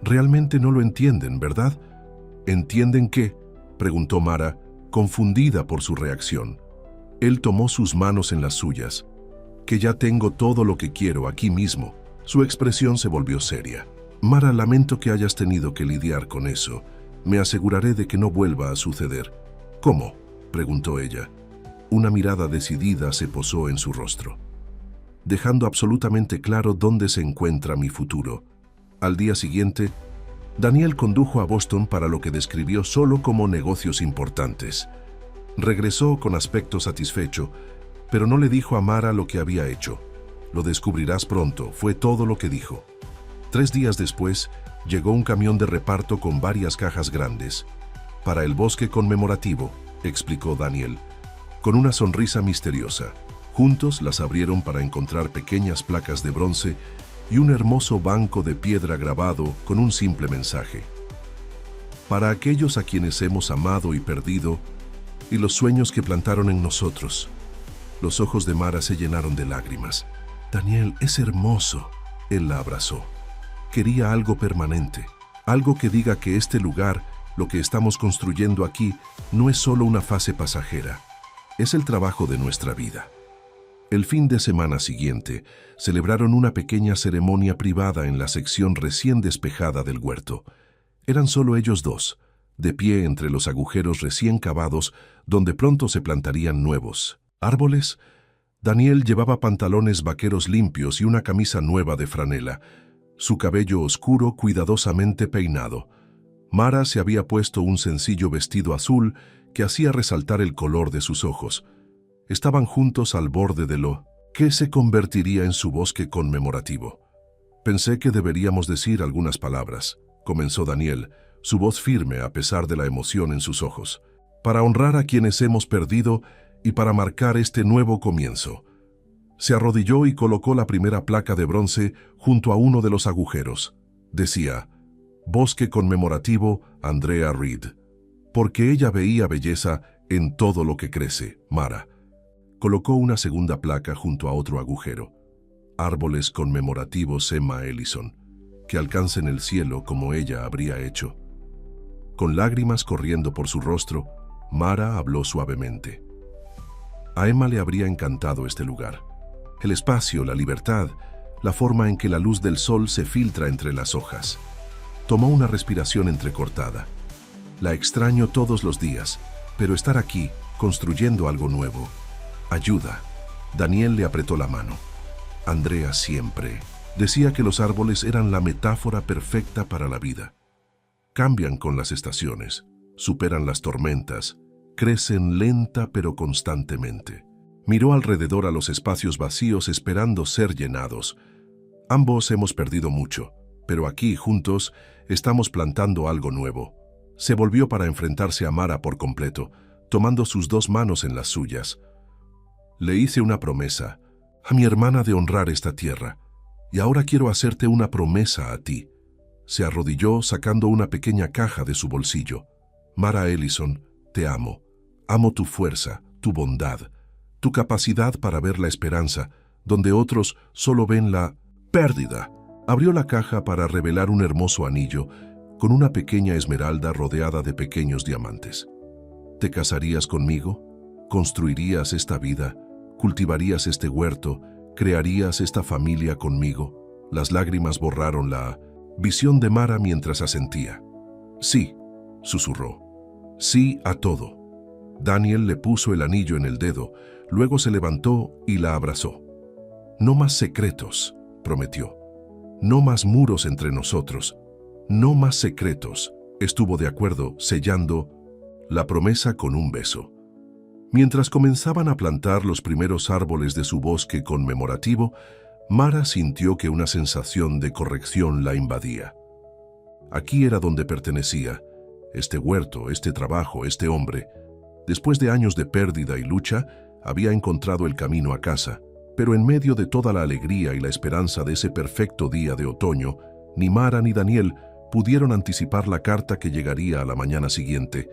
«Realmente no lo entienden, ¿verdad?». «¿Entienden qué?», preguntó Mara, confundida por su reacción. Él tomó sus manos en las suyas. «Que ya tengo todo lo que quiero aquí mismo». Su expresión se volvió seria. «Mara, lamento que hayas tenido que lidiar con eso. Me aseguraré de que no vuelva a suceder». «¿Cómo?», preguntó ella. Una mirada decidida se posó en su rostro. «Dejando absolutamente claro dónde se encuentra mi futuro». Al día siguiente, Daniel condujo a Boston para lo que describió solo como negocios importantes. Regresó con aspecto satisfecho, pero no le dijo a Mara lo que había hecho. «Lo descubrirás pronto», fue todo lo que dijo. 3 días después, llegó un camión de reparto con varias cajas grandes. «Para el bosque conmemorativo», explicó Daniel, con una sonrisa misteriosa. Juntos las abrieron para encontrar pequeñas placas de bronce y un hermoso banco de piedra grabado con un simple mensaje: para aquellos a quienes hemos amado y perdido, y los sueños que plantaron en nosotros. Los ojos de Mara se llenaron de lágrimas. Daniel, es hermoso. Él la abrazó. Quería algo permanente, algo que diga que este lugar, lo que estamos construyendo aquí, no es solo una fase pasajera, es el trabajo de nuestra vida. El fin de semana siguiente, celebraron una pequeña ceremonia privada en la sección recién despejada del huerto. Eran solo ellos dos, de pie entre los agujeros recién cavados, donde pronto se plantarían nuevos árboles. Daniel llevaba pantalones vaqueros limpios y una camisa nueva de franela, su cabello oscuro cuidadosamente peinado. Mara se había puesto un sencillo vestido azul que hacía resaltar el color de sus ojos. Estaban juntos al borde de lo que se convertiría en su bosque conmemorativo. Pensé que deberíamos decir algunas palabras, comenzó Daniel, su voz firme a pesar de la emoción en sus ojos, para honrar a quienes hemos perdido y para marcar este nuevo comienzo. Se arrodilló y colocó la primera placa de bronce junto a uno de los agujeros. Decía: Bosque conmemorativo Andrea Reed. Porque ella veía belleza en todo lo que crece, Mara. Colocó una segunda placa junto a otro agujero. Árboles conmemorativos Emma Ellison, que alcancen el cielo como ella habría hecho. Con lágrimas corriendo por su rostro, Mara habló suavemente. A Emma le habría encantado este lugar. El espacio, la libertad, la forma en que la luz del sol se filtra entre las hojas. Tomó una respiración entrecortada. La extraño todos los días, pero estar aquí, construyendo algo nuevo, ayuda. Daniel le apretó la mano. Andrea siempre decía que los árboles eran la metáfora perfecta para la vida. Cambian con las estaciones, superan las tormentas, crecen lenta pero constantemente. Miró alrededor a los espacios vacíos esperando ser llenados. Ambos hemos perdido mucho, pero aquí, juntos, estamos plantando algo nuevo. Se volvió para enfrentarse a Mara por completo, tomando sus dos manos en las suyas. Le hice una promesa a mi hermana de honrar esta tierra, y ahora quiero hacerte una promesa a ti. Se arrodilló sacando una pequeña caja de su bolsillo. Mara Ellison, te amo. Amo tu fuerza, tu bondad, tu capacidad para ver la esperanza, donde otros solo ven la pérdida. Abrió la caja para revelar un hermoso anillo con una pequeña esmeralda rodeada de pequeños diamantes. ¿Te casarías conmigo? ¿Construirías esta vida? ¿Cultivarías este huerto? ¿Crearías esta familia conmigo? Las lágrimas borraron la visión de Mara mientras asentía. Sí, susurró. Sí a todo. Daniel le puso el anillo en el dedo, luego se levantó y la abrazó. No más secretos, prometió. No más muros entre nosotros. No más secretos. Estuvo de acuerdo, sellando la promesa con un beso. Mientras comenzaban a plantar los primeros árboles de su bosque conmemorativo, Mara sintió que una sensación de corrección la invadía. Aquí era donde pertenecía, este huerto, este trabajo, este hombre. Después de años de pérdida y lucha, había encontrado el camino a casa, pero en medio de toda la alegría y la esperanza de ese perfecto día de otoño, ni Mara ni Daniel pudieron anticipar la carta que llegaría a la mañana siguiente,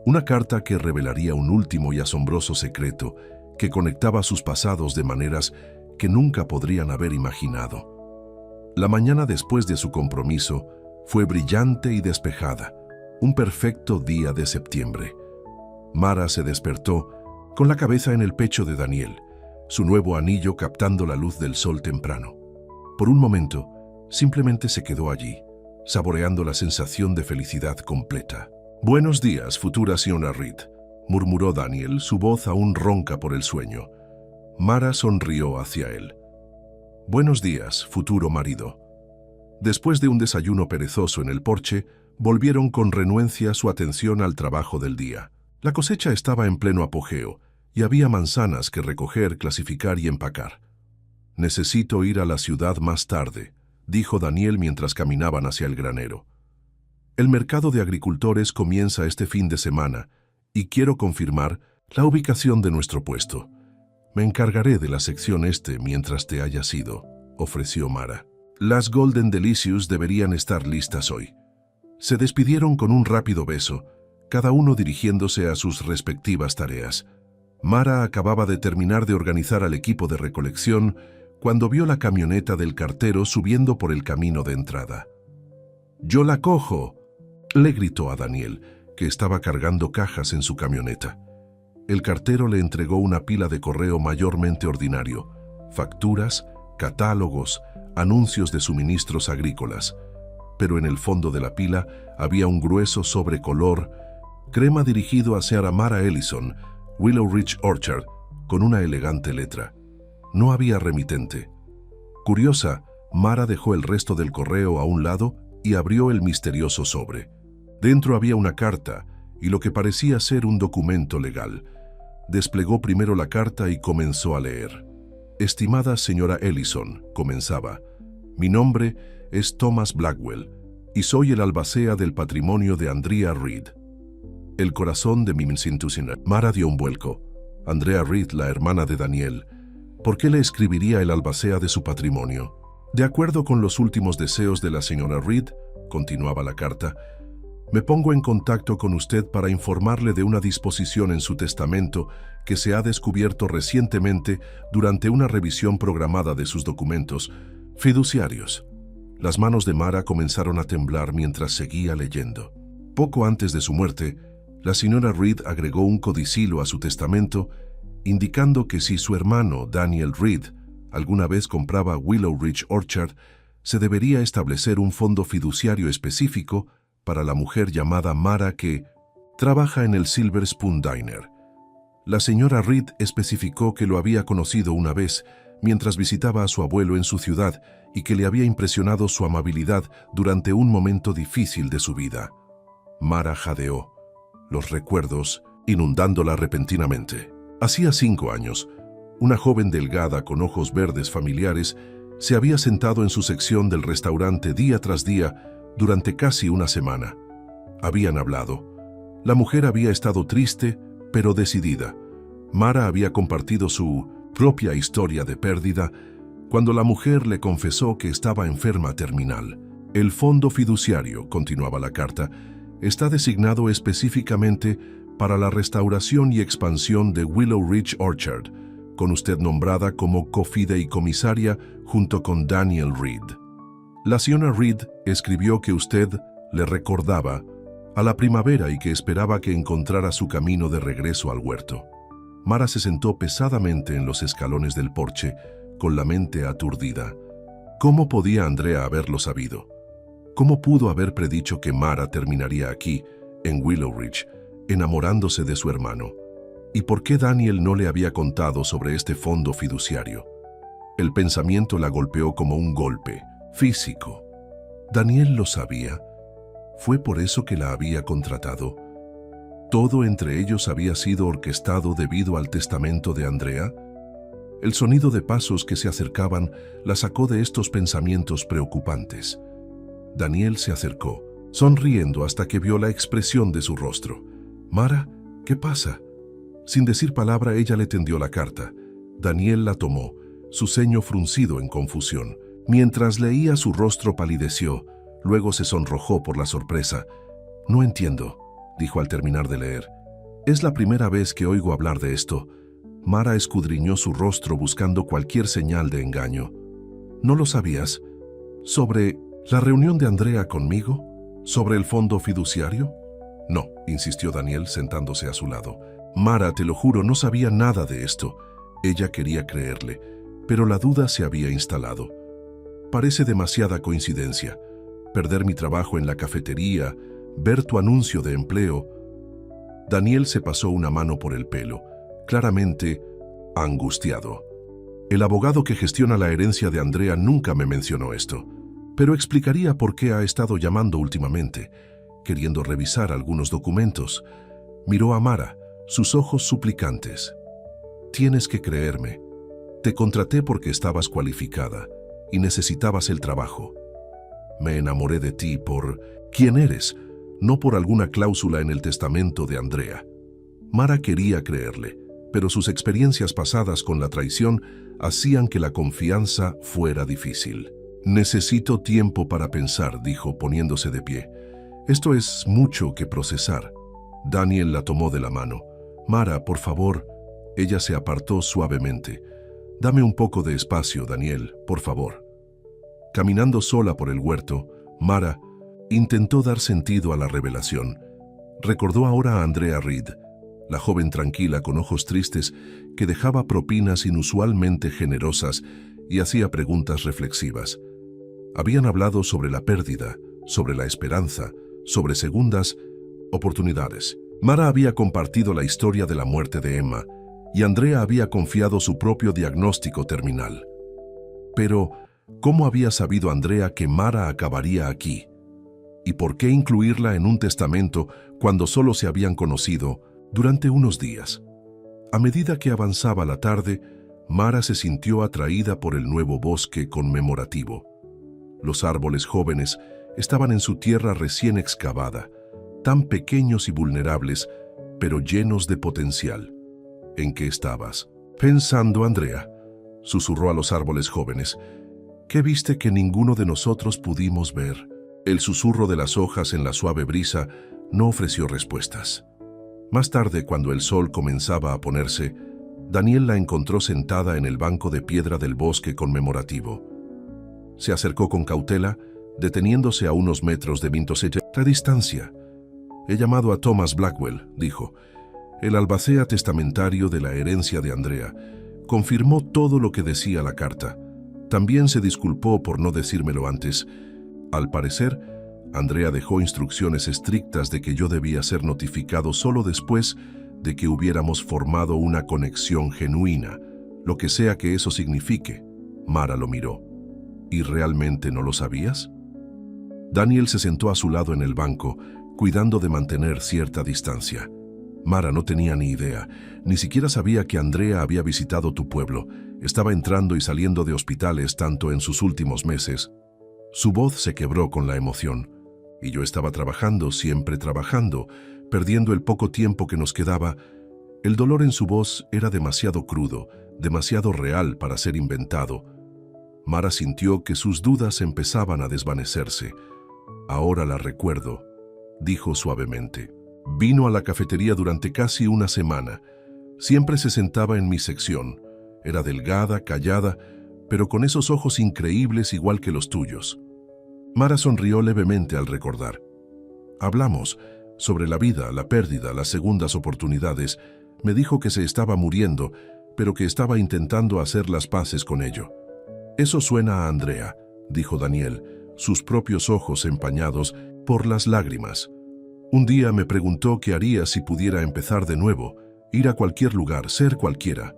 una carta que revelaría un último y asombroso secreto que conectaba sus pasados de maneras que nunca podrían haber imaginado. La mañana después de su compromiso fue brillante y despejada, un perfecto día de septiembre. Mara se despertó con la cabeza en el pecho de Daniel, su nuevo anillo captando la luz del sol temprano. Por un momento, simplemente se quedó allí, saboreando la sensación de felicidad completa. «Buenos días, futura señora Reed», murmuró Daniel, su voz aún ronca por el sueño. Mara sonrió hacia él. «Buenos días, futuro marido». Después de un desayuno perezoso en el porche, volvieron con renuencia su atención al trabajo del día. La cosecha estaba en pleno apogeo y había manzanas que recoger, clasificar y empacar. «Necesito ir a la ciudad más tarde», dijo Daniel mientras caminaban hacia el granero. «El mercado de agricultores comienza este fin de semana y quiero confirmar la ubicación de nuestro puesto. Me encargaré de la sección este mientras te hayas ido, ofreció Mara. Las Golden Delicious deberían estar listas hoy. Se despidieron con un rápido beso, cada uno dirigiéndose a sus respectivas tareas. Mara acababa de terminar de organizar al equipo de recolección cuando vio la camioneta del cartero subiendo por el camino de entrada. «¡Yo la cojo!», le gritó a Daniel, que estaba cargando cajas en su camioneta. El cartero le entregó una pila de correo mayormente ordinario, facturas, catálogos, anuncios de suministros agrícolas, pero en el fondo de la pila había un grueso sobre color crema dirigido hacia Mara Ellison, Willow Ridge Orchard, con una elegante letra. No había remitente. Curiosa, Mara dejó el resto del correo a un lado y abrió el misterioso sobre. Dentro había una carta y lo que parecía ser un documento legal. Desplegó primero la carta y comenzó a leer. «Estimada señora Ellison», comenzaba, «mi nombre es Thomas Blackwell y soy el albacea del patrimonio de Andrea Reed. El corazón de mi institución». Mara dio un vuelco. Andrea Reed, la hermana de Daniel. ¿Por qué le escribiría el albacea de su patrimonio? De acuerdo con los últimos deseos de la señora Reed, continuaba la carta, me pongo en contacto con usted para informarle de una disposición en su testamento que se ha descubierto recientemente durante una revisión programada de sus documentos fiduciarios. Las manos de Mara comenzaron a temblar mientras seguía leyendo. Poco antes de su muerte, la señora Reed agregó un codicilo a su testamento indicando que si su hermano, Daniel Reed, alguna vez compraba Willow Ridge Orchard, se debería establecer un fondo fiduciario específico para la mujer llamada Mara que trabaja en el Silver Spoon Diner. La señora Reed especificó que lo había conocido una vez mientras visitaba a su abuelo en su ciudad y que le había impresionado su amabilidad durante un momento difícil de su vida. Mara jadeó, los recuerdos inundándola repentinamente. Hacía 5 años, una joven delgada con ojos verdes familiares se había sentado en su sección del restaurante día tras día durante casi una semana. Habían hablado. La mujer había estado triste, pero decidida. Mara había compartido su propia historia de pérdida cuando la mujer le confesó que estaba enferma terminal. El fondo fiduciario, continuaba la carta, está designado específicamente para la restauración y expansión de Willow Ridge Orchard, con usted nombrada como cofideicomisaria junto con Daniel Reed. La señora Reed escribió que usted le recordaba a la primavera y que esperaba que encontrara su camino de regreso al huerto. Mara se sentó pesadamente en los escalones del porche, con la mente aturdida. ¿Cómo podía Andrea haberlo sabido? ¿Cómo pudo haber predicho que Mara terminaría aquí, en Willow Ridge, enamorándose de su hermano? ¿Y por qué Daniel no le había contado sobre este fondo fiduciario? El pensamiento la golpeó como un golpe físico. ¿Daniel lo sabía? ¿Fue por eso que la había contratado? ¿Todo entre ellos había sido orquestado debido al testamento de Andrea? El sonido de pasos que se acercaban la sacó de estos pensamientos preocupantes. Daniel se acercó, sonriendo hasta que vio la expresión de su rostro. «Mara, ¿qué pasa?». Sin decir palabra, ella le tendió la carta. Daniel la tomó, su ceño fruncido en confusión. Mientras leía, su rostro palideció, luego se sonrojó por la sorpresa. «No entiendo», dijo al terminar de leer. «Es la primera vez que oigo hablar de esto». Mara escudriñó su rostro buscando cualquier señal de engaño. «¿No lo sabías? ¿Sobre la reunión de Andrea conmigo? ¿Sobre el fondo fiduciario?» «No», insistió Daniel sentándose a su lado. «Mara, te lo juro, no sabía nada de esto». Ella quería creerle, pero la duda se había instalado. «Parece demasiada coincidencia. Perder mi trabajo en la cafetería, ver tu anuncio de empleo». Daniel se pasó una mano por el pelo, claramente angustiado. «El abogado que gestiona la herencia de Andrea nunca me mencionó esto, pero explicaría por qué ha estado llamando últimamente, queriendo revisar algunos documentos». Miró a Mara, sus ojos suplicantes. «Tienes que creerme. Te contraté porque estabas cualificada y necesitabas el trabajo. Me enamoré de ti por quién eres, no por alguna cláusula en el testamento de Andrea». Mara quería creerle, pero sus experiencias pasadas con la traición hacían que la confianza fuera difícil. «Necesito tiempo para pensar», dijo poniéndose de pie. «Esto es mucho que procesar». Daniel la tomó de la mano. «Mara, por favor». Ella se apartó suavemente. «Dame un poco de espacio, Daniel, por favor». Caminando sola por el huerto, Mara intentó dar sentido a la revelación. Recordó ahora a Andrea Reed, la joven tranquila con ojos tristes que dejaba propinas inusualmente generosas y hacía preguntas reflexivas. Habían hablado sobre la pérdida, sobre la esperanza, sobre segundas oportunidades. Mara había compartido la historia de la muerte de Emma y Andrea había confiado su propio diagnóstico terminal. Pero, ¿cómo había sabido Andrea que Mara acabaría aquí? ¿Y por qué incluirla en un testamento cuando solo se habían conocido durante unos días? A medida que avanzaba la tarde, Mara se sintió atraída por el nuevo bosque conmemorativo. Los árboles jóvenes estaban en su tierra recién excavada, tan pequeños y vulnerables, pero llenos de potencial. ¿En qué estabas pensando, Andrea?, susurró a los árboles jóvenes. ¿Qué viste que ninguno de nosotros pudimos ver? El susurro de las hojas en la suave brisa no ofreció respuestas. Más tarde, cuando el sol comenzaba a ponerse, Daniel la encontró sentada en el banco de piedra del bosque conmemorativo. Se acercó con cautela, deteniéndose a unos metros de distancia. «He llamado a Thomas Blackwell», dijo. El albacea testamentario de la herencia de Andrea confirmó todo lo que decía la carta. También se disculpó por no decírmelo antes. Al parecer, Andrea dejó instrucciones estrictas de que yo debía ser notificado solo después de que hubiéramos formado una conexión genuina, lo que sea que eso signifique. Mara lo miró. ¿Y realmente no lo sabías? Daniel se sentó a su lado en el banco, cuidando de mantener cierta distancia. Mara no tenía ni idea, ni siquiera sabía que Andrea había visitado tu pueblo. Estaba entrando y saliendo de hospitales tanto en sus últimos meses. Su voz se quebró con la emoción. Y yo estaba trabajando, siempre trabajando, perdiendo el poco tiempo que nos quedaba. El dolor en su voz era demasiado crudo, demasiado real para ser inventado. Mara sintió que sus dudas empezaban a desvanecerse. «Ahora la recuerdo», dijo suavemente. «Vino a la cafetería durante casi una semana. Siempre se sentaba en mi sección. Era delgada, callada, pero con esos ojos increíbles igual que los tuyos». Mara sonrió levemente al recordar. «Hablamos sobre la vida, la pérdida, las segundas oportunidades. Me dijo que se estaba muriendo, pero que estaba intentando hacer las paces con ello». «Eso suena a Andrea», dijo Daniel, sus propios ojos empañados por las lágrimas. «Un día me preguntó qué haría si pudiera empezar de nuevo, ir a cualquier lugar, ser cualquiera».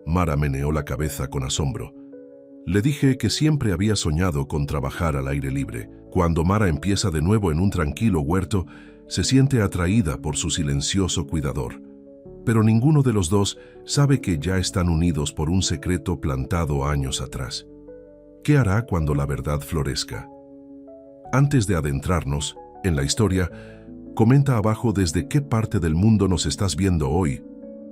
Mara meneó la cabeza con asombro. «Le dije que siempre había soñado con trabajar al aire libre. Cuando Mara empieza de nuevo en un tranquilo huerto, se siente atraída por su silencioso cuidador. Pero ninguno de los dos sabe que ya están unidos por un secreto plantado años atrás. ¿Qué hará cuando la verdad florezca?». Antes de adentrarnos en la historia, comenta abajo desde qué parte del mundo nos estás viendo hoy.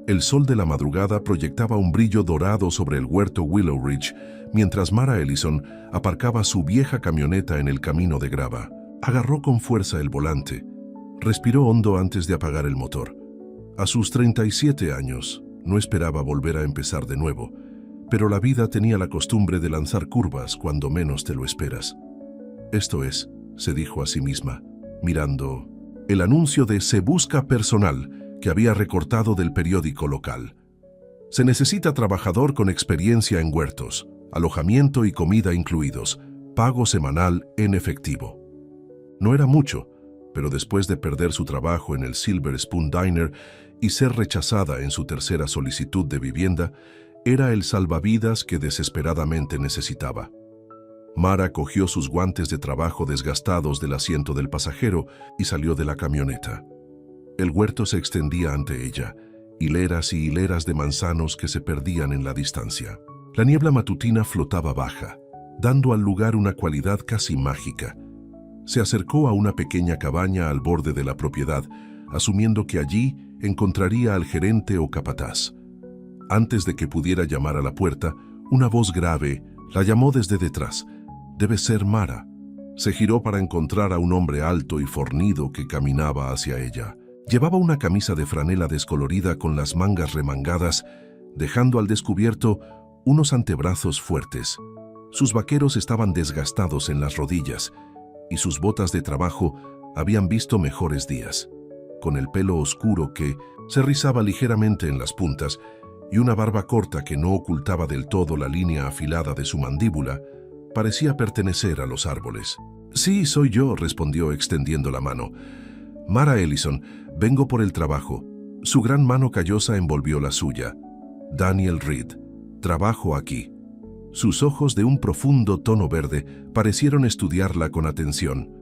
El sol de la madrugada proyectaba un brillo dorado sobre el huerto Willow Ridge, mientras Mara Ellison aparcaba su vieja camioneta en el camino de grava. Agarró con fuerza el volante. Respiró hondo antes de apagar el motor. A sus 37 años, no esperaba volver a empezar de nuevo, pero la vida tenía la costumbre de lanzar curvas cuando menos te lo esperas. «Esto es», se dijo a sí misma, mirando el anuncio de Se Busca Personal que había recortado del periódico local. «Se necesita trabajador con experiencia en huertos, alojamiento y comida incluidos, pago semanal en efectivo». No era mucho, pero después de perder su trabajo en el Silver Spoon Diner y ser rechazada en su tercera solicitud de vivienda, era el salvavidas que desesperadamente necesitaba. Mara cogió sus guantes de trabajo desgastados del asiento del pasajero y salió de la camioneta. El huerto se extendía ante ella, hileras y hileras de manzanos que se perdían en la distancia. La niebla matutina flotaba baja, dando al lugar una cualidad casi mágica. Se acercó a una pequeña cabaña al borde de la propiedad, asumiendo que allí encontraría al gerente o capataz. Antes de que pudiera llamar a la puerta, una voz grave la llamó desde detrás. «Debe ser Mara». Se giró para encontrar a un hombre alto y fornido que caminaba hacia ella. Llevaba una camisa de franela descolorida con las mangas remangadas, dejando al descubierto unos antebrazos fuertes. Sus vaqueros estaban desgastados en las rodillas y sus botas de trabajo habían visto mejores días. Con el pelo oscuro que se rizaba ligeramente en las puntas y una barba corta que no ocultaba del todo la línea afilada de su mandíbula, parecía pertenecer a los árboles. «Sí, soy yo», respondió extendiendo la mano. «Mara Ellison, vengo por el trabajo». Su gran mano callosa envolvió la suya. «Daniel Reed, trabajo aquí». Sus ojos de un profundo tono verde parecieron estudiarla con atención.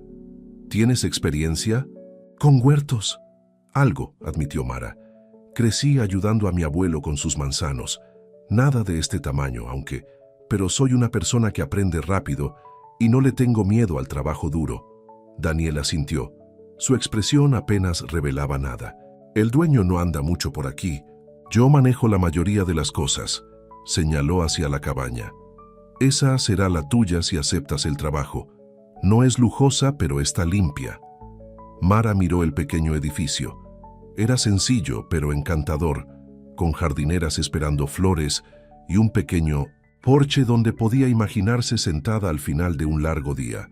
«¿Tienes experiencia?» «Con huertos». «Algo», admitió Mara. «Crecí ayudando a mi abuelo con sus manzanos. Nada de este tamaño, pero soy una persona que aprende rápido y no le tengo miedo al trabajo duro». Daniel asintió. Su expresión apenas revelaba nada. «El dueño no anda mucho por aquí. Yo manejo la mayoría de las cosas», señaló hacia la cabaña. «Esa será la tuya si aceptas el trabajo. No es lujosa, pero está limpia». Mara miró el pequeño edificio. Era sencillo, pero encantador, con jardineras esperando flores y un pequeño porche donde podía imaginarse sentada al final de un largo día.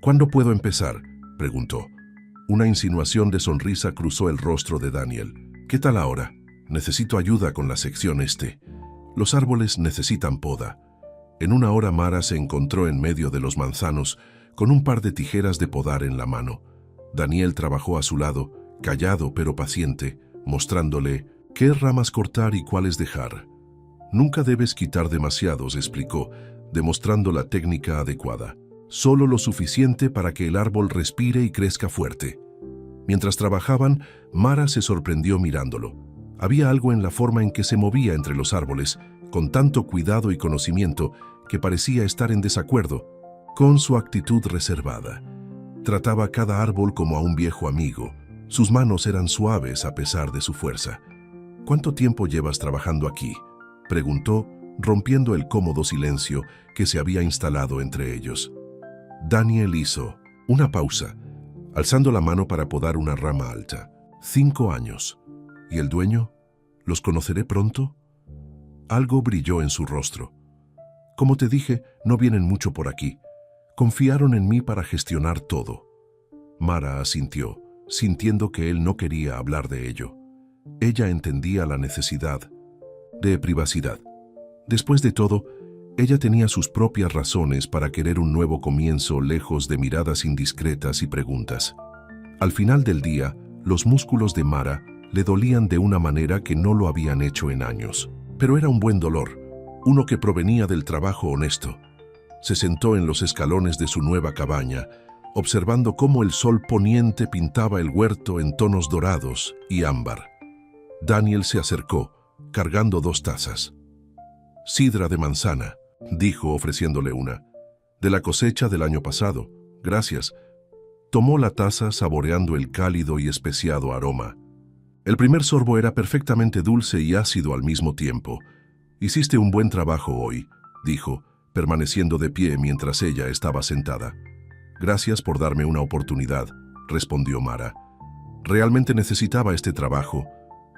«¿Cuándo puedo empezar?», preguntó. Una insinuación de sonrisa cruzó el rostro de Daniel. «¿Qué tal ahora? Necesito ayuda con la sección este. Los árboles necesitan poda». En una hora Mara se encontró en medio de los manzanos con un par de tijeras de podar en la mano. Daniel trabajó a su lado, callado pero paciente, mostrándole qué ramas cortar y cuáles dejar. «Nunca debes quitar demasiados», explicó, demostrando la técnica adecuada. «Solo lo suficiente para que el árbol respire y crezca fuerte». Mientras trabajaban, Mara se sorprendió mirándolo. Había algo en la forma en que se movía entre los árboles, con tanto cuidado y conocimiento, que parecía estar en desacuerdo con su actitud reservada. Trataba cada árbol como a un viejo amigo. Sus manos eran suaves a pesar de su fuerza. «¿Cuánto tiempo llevas trabajando aquí?», preguntó, rompiendo el cómodo silencio que se había instalado entre ellos. Daniel hizo una pausa, alzando la mano para podar una rama alta. «5 años. ¿Y el dueño? ¿Los conoceré pronto?». Algo brilló en su rostro. «Como te dije, no vienen mucho por aquí. Confiaron en mí para gestionar todo». Mara asintió, sintiendo que él no quería hablar de ello. Ella entendía la necesidad de privacidad. Después de todo, ella tenía sus propias razones para querer un nuevo comienzo lejos de miradas indiscretas y preguntas. Al final del día, los músculos de Mara le dolían de una manera que no lo habían hecho en años. Pero era un buen dolor, uno que provenía del trabajo honesto. Se sentó en los escalones de su nueva cabaña, observando cómo el sol poniente pintaba el huerto en tonos dorados y ámbar. Daniel se acercó, cargando 2 tazas. «Sidra de manzana», dijo ofreciéndole una. «De la cosecha del año pasado. Gracias». Tomó la taza saboreando el cálido y especiado aroma. El primer sorbo era perfectamente dulce y ácido al mismo tiempo. «Hiciste un buen trabajo hoy», dijo, permaneciendo de pie mientras ella estaba sentada. «Gracias por darme una oportunidad», respondió Mara. «Realmente necesitaba este trabajo».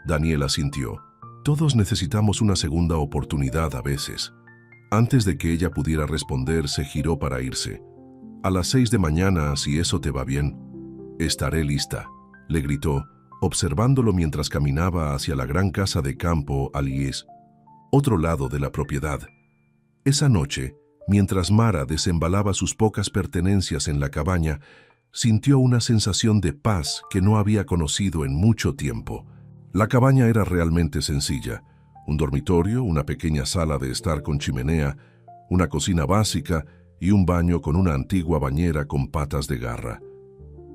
Daniel asintió. «Todos necesitamos una segunda oportunidad a veces». Antes de que ella pudiera responder, se giró para irse. «A las 6 de mañana, si eso te va bien». «Estaré lista», le gritó, observándolo mientras caminaba hacia la gran casa de campo Alies, otro lado de la propiedad. Esa noche, mientras Mara desembalaba sus pocas pertenencias en la cabaña, sintió una sensación de paz que no había conocido en mucho tiempo. La cabaña era realmente sencilla: un dormitorio, una pequeña sala de estar con chimenea, una cocina básica y un baño con una antigua bañera con patas de garra.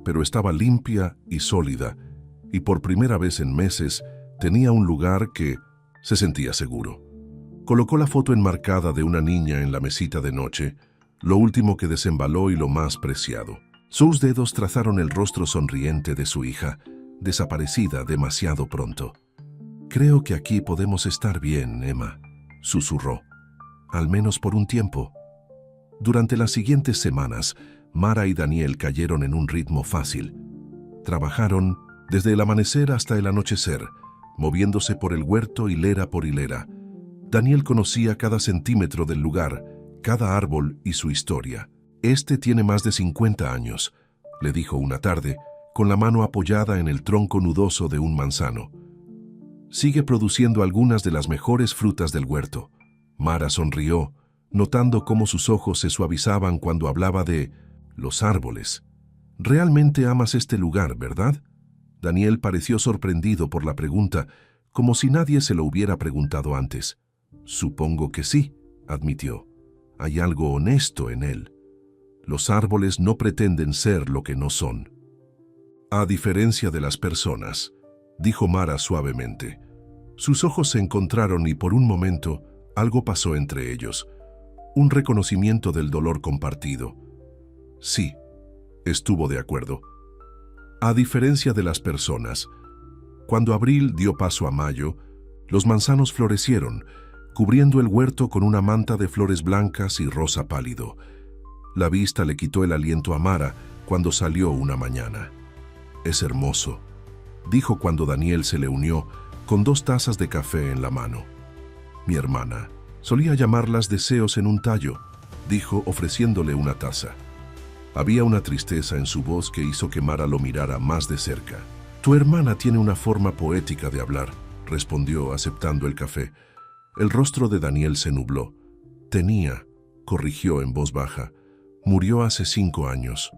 Pero estaba limpia y sólida, y por primera vez en meses tenía un lugar que se sentía seguro. Colocó la foto enmarcada de una niña en la mesita de noche, lo último que desembaló y lo más preciado. Sus dedos trazaron el rostro sonriente de su hija, desaparecida demasiado pronto. Creo que aquí podemos estar bien, Emma, susurró. Al menos por un tiempo. Durante las siguientes semanas, Mara y Daniel cayeron en un ritmo fácil. Trabajaron desde el amanecer hasta el anochecer, moviéndose por el huerto hilera por hilera. Daniel conocía cada centímetro del lugar, cada árbol y su historia. «Este tiene más de 50 años», le dijo una tarde, con la mano apoyada en el tronco nudoso de un manzano. «Sigue produciendo algunas de las mejores frutas del huerto». Mara sonrió, notando cómo sus ojos se suavizaban cuando hablaba de los árboles. «Realmente amas este lugar, ¿verdad?». Daniel pareció sorprendido por la pregunta, como si nadie se lo hubiera preguntado antes. «Supongo que sí», admitió. «Hay algo honesto en él. Los árboles no pretenden ser lo que no son». «A diferencia de las personas», dijo Mara suavemente. Sus ojos se encontraron y por un momento algo pasó entre ellos. Un reconocimiento del dolor compartido. «Sí», estuvo de acuerdo. «A diferencia de las personas, cuando abril dio paso a mayo, los manzanos florecieron, cubriendo el huerto con una manta de flores blancas y rosa pálido. La vista le quitó el aliento a Mara cuando salió una mañana. «Es hermoso», dijo cuando Daniel se le unió con 2 tazas de café en la mano. «Mi hermana solía llamarlas deseos en un tallo», dijo ofreciéndole una taza. Había una tristeza en su voz que hizo que Mara lo mirara más de cerca. «Tu hermana tiene una forma poética de hablar», respondió aceptando el café. El rostro de Daniel se nubló. «Tenía», corrigió en voz baja. «Murió hace 5 años».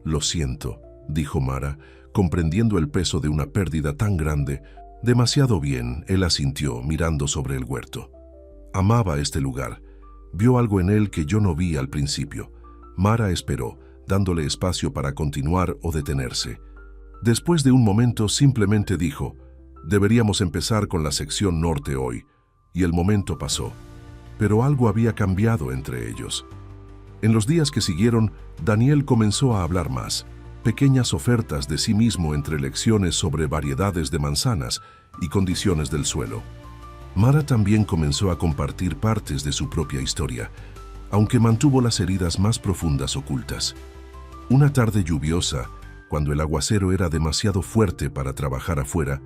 «Lo siento», dijo Mara, comprendiendo el peso de una pérdida tan grande. «Demasiado bien», él asintió, mirando sobre el huerto. «Amaba este lugar. Vio algo en él que yo no vi al principio». Mara esperó, dándole espacio para continuar o detenerse. Después de un momento simplemente dijo: «Deberíamos empezar con la sección norte hoy». Y el momento pasó. Pero algo había cambiado entre ellos. En los días que siguieron, Daniel comenzó a hablar más. Pequeñas ofertas de sí mismo entre lecciones sobre variedades de manzanas y condiciones del suelo. Mara también comenzó a compartir partes de su propia historia, aunque mantuvo las heridas más profundas ocultas. Una tarde lluviosa, cuando el aguacero era demasiado fuerte para trabajar afuera,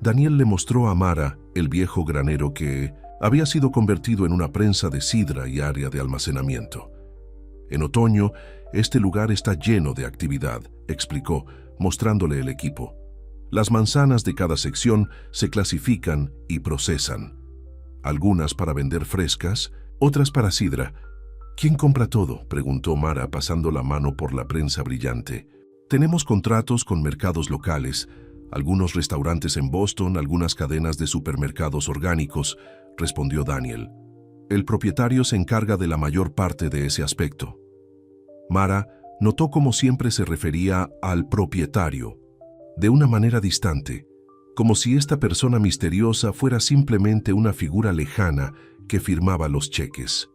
Daniel le mostró a Mara el viejo granero que había sido convertido en una prensa de sidra y área de almacenamiento. «En otoño, este lugar está lleno de actividad», explicó, mostrándole el equipo. «Las manzanas de cada sección se clasifican y procesan. Algunas para vender frescas, otras para sidra». «¿Quién compra todo?», preguntó Mara pasando la mano por la prensa brillante. «Tenemos contratos con mercados locales, algunos restaurantes en Boston, algunas cadenas de supermercados orgánicos», respondió Daniel. «El propietario se encarga de la mayor parte de ese aspecto». Mara notó cómo siempre se refería al propietario, de una manera distante, como si esta persona misteriosa fuera simplemente una figura lejana que firmaba los cheques.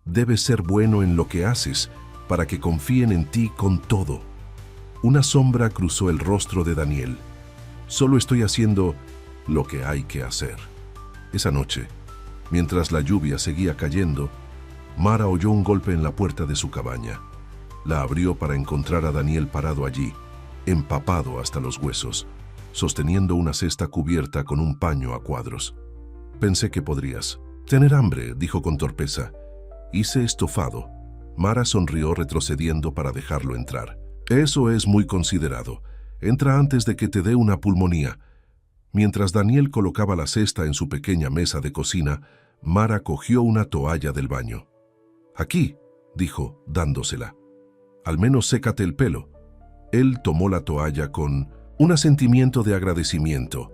«Debes ser bueno en lo que haces para que confíen en ti con todo». Una sombra cruzó el rostro de Daniel. «Solo estoy haciendo lo que hay que hacer». Esa noche, mientras la lluvia seguía cayendo, Mara oyó un golpe en la puerta de su cabaña. La abrió para encontrar a Daniel parado allí, empapado hasta los huesos, sosteniendo una cesta cubierta con un paño a cuadros. «Pensé que podrías tener hambre», dijo con torpeza. «Hice estofado». Mara sonrió retrocediendo para dejarlo entrar. «Eso es muy considerado. Entra antes de que te dé una pulmonía». Mientras Daniel colocaba la cesta en su pequeña mesa de cocina, Mara cogió una toalla del baño. «Aquí», dijo, dándosela. «Al menos sécate el pelo». Él tomó la toalla con un asentimiento de agradecimiento,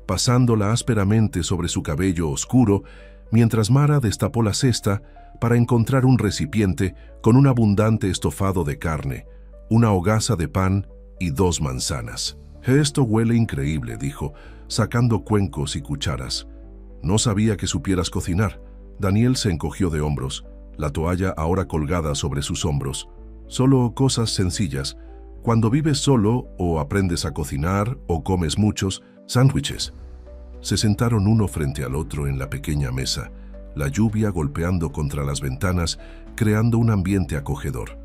pasándola ásperamente sobre su cabello oscuro, mientras Mara destapó la cesta para encontrar un recipiente con un abundante estofado de carne, una hogaza de pan y 2 manzanas. «Esto huele increíble», dijo, sacando cuencos y cucharas. «No sabía que supieras cocinar». Daniel se encogió de hombros, la toalla ahora colgada sobre sus hombros. «Solo cosas sencillas. Cuando vives solo o aprendes a cocinar o comes muchos sándwiches». Se sentaron uno frente al otro en la pequeña mesa, la lluvia golpeando contra las ventanas, creando un ambiente acogedor.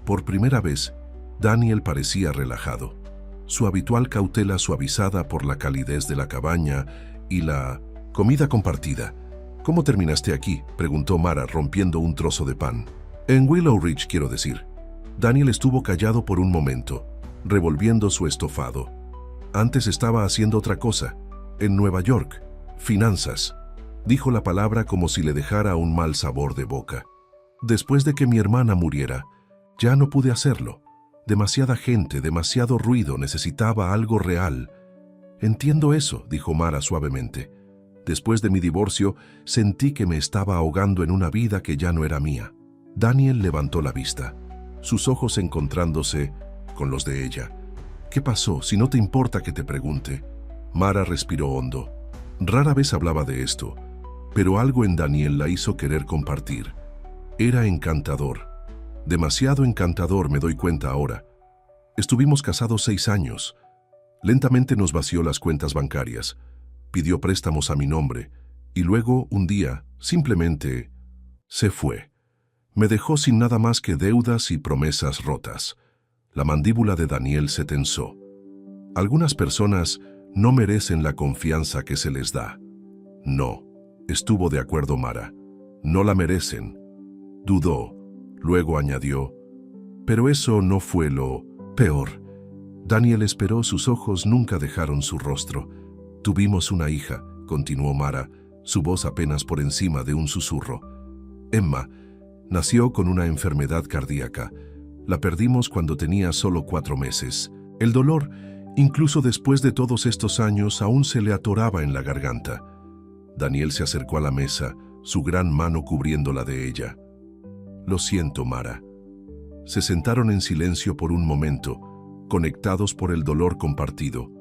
Por primera vez, Daniel parecía relajado, su habitual cautela suavizada por la calidez de la cabaña y la comida compartida. «¿Cómo terminaste aquí?», preguntó Mara, rompiendo un trozo de pan. «En Willow Ridge, quiero decir». Daniel estuvo callado por un momento, revolviendo su estofado. «Antes estaba haciendo otra cosa. En Nueva York. Finanzas». Dijo la palabra como si le dejara un mal sabor de boca. «Después de que mi hermana muriera, ya no pude hacerlo. Demasiada gente, demasiado ruido, necesitaba algo real». «Entiendo eso», dijo Mara suavemente. «Después de mi divorcio, sentí que me estaba ahogando en una vida que ya no era mía». Daniel levantó la vista, sus ojos encontrándose con los de ella. «¿Qué pasó? Si no te importa que te pregunte». Mara respiró hondo. Rara vez hablaba de esto, pero algo en Daniel la hizo querer compartir. Era encantador. Demasiado encantador, me doy cuenta ahora. Estuvimos casados 6 años. Lentamente nos vació las cuentas bancarias. Pidió préstamos a mi nombre. Y luego, un día, simplemente, se fue. Me dejó sin nada más que deudas y promesas rotas. La mandíbula de Daniel se tensó. Algunas personas no merecen la confianza que se les da. No, estuvo de acuerdo Mara. No la merecen. Dudó, luego añadió, pero eso no fue lo peor. Daniel esperó, sus ojos nunca dejaron su rostro. Tuvimos una hija, continuó Mara, su voz apenas por encima de un susurro. Emma nació con una enfermedad cardíaca. La perdimos cuando tenía solo 4 meses. El dolor, incluso después de todos estos años, aún se le atoraba en la garganta. Daniel se acercó a la mesa, su gran mano cubriendo la de ella. «Lo siento, Mara». Se sentaron en silencio por un momento, conectados por el dolor compartido.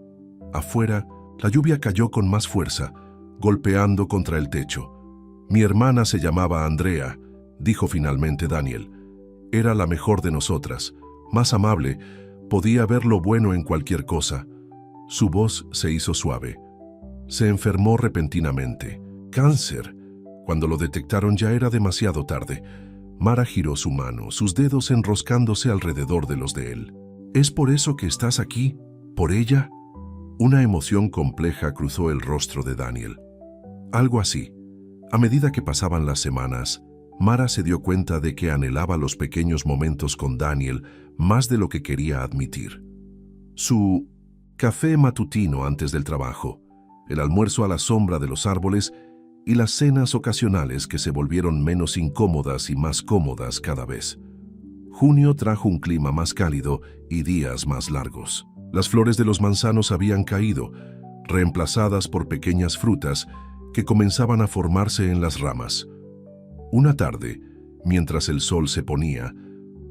Afuera, la lluvia cayó con más fuerza, golpeando contra el techo. «Mi hermana se llamaba Andrea», dijo finalmente Daniel. «Era la mejor de nosotras, más amable, podía ver lo bueno en cualquier cosa». Su voz se hizo suave. «Se enfermó repentinamente. Cáncer. Cuando lo detectaron ya era demasiado tarde». Mara giró su mano, sus dedos enroscándose alrededor de los de él. «¿Es por eso que estás aquí? ¿Por ella?» Una emoción compleja cruzó el rostro de Daniel. Algo así. A medida que pasaban las semanas, Mara se dio cuenta de que anhelaba los pequeños momentos con Daniel más de lo que quería admitir. Su café matutino antes del trabajo, el almuerzo a la sombra de los árboles y las cenas ocasionales que se volvieron menos incómodas y más cómodas cada vez. Junio trajo un clima más cálido y días más largos. Las flores de los manzanos habían caído, reemplazadas por pequeñas frutas que comenzaban a formarse en las ramas. Una tarde, mientras el sol se ponía,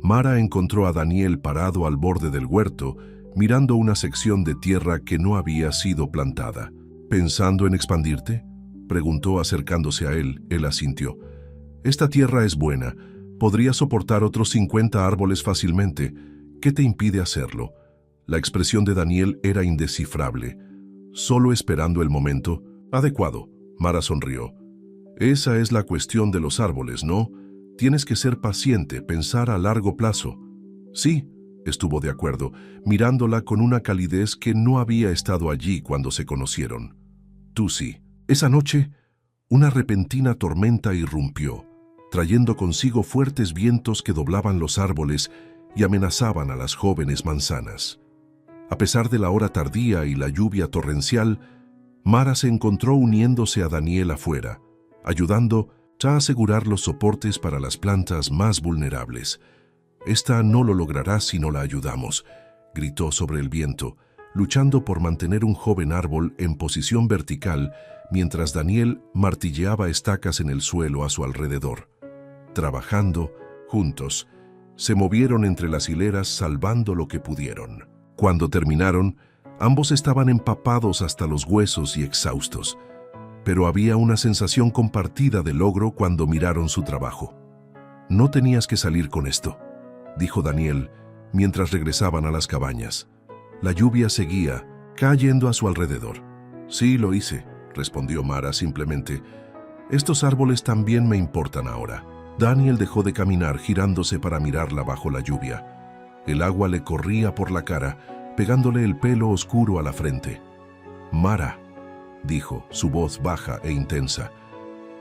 Mara encontró a Daniel parado al borde del huerto, mirando una sección de tierra que no había sido plantada. «¿Pensando en expandirte?», preguntó acercándose a él. Él asintió. «Esta tierra es buena. Podría soportar otros 50 árboles fácilmente. ¿Qué te impide hacerlo?». La expresión de Daniel era indescifrable. Solo esperando el momento adecuado. Mara sonrió. «Esa es la cuestión de los árboles, ¿no? Tienes que ser paciente, pensar a largo plazo». «Sí», estuvo de acuerdo, mirándola con una calidez que no había estado allí cuando se conocieron. «Tú sí». Esa noche, una repentina tormenta irrumpió, trayendo consigo fuertes vientos que doblaban los árboles y amenazaban a las jóvenes manzanas. A pesar de la hora tardía y la lluvia torrencial, Mara se encontró uniéndose a Daniel afuera, ayudando a asegurar los soportes para las plantas más vulnerables. «Esta no lo logrará si no la ayudamos», gritó sobre el viento, luchando por mantener un joven árbol en posición vertical mientras Daniel martilleaba estacas en el suelo a su alrededor. Trabajando, juntos, se movieron entre las hileras salvando lo que pudieron. Cuando terminaron, ambos estaban empapados hasta los huesos y exhaustos, pero había una sensación compartida de logro cuando miraron su trabajo. «No tenías que salir con esto», dijo Daniel mientras regresaban a las cabañas. La lluvia seguía cayendo a su alrededor. «Sí, lo hice», respondió Mara simplemente. Estos árboles también me importan ahora. Daniel dejó de caminar girándose para mirarla bajo la lluvia. El agua le corría por la cara, pegándole el pelo oscuro a la frente. Mara, dijo, su voz baja e intensa,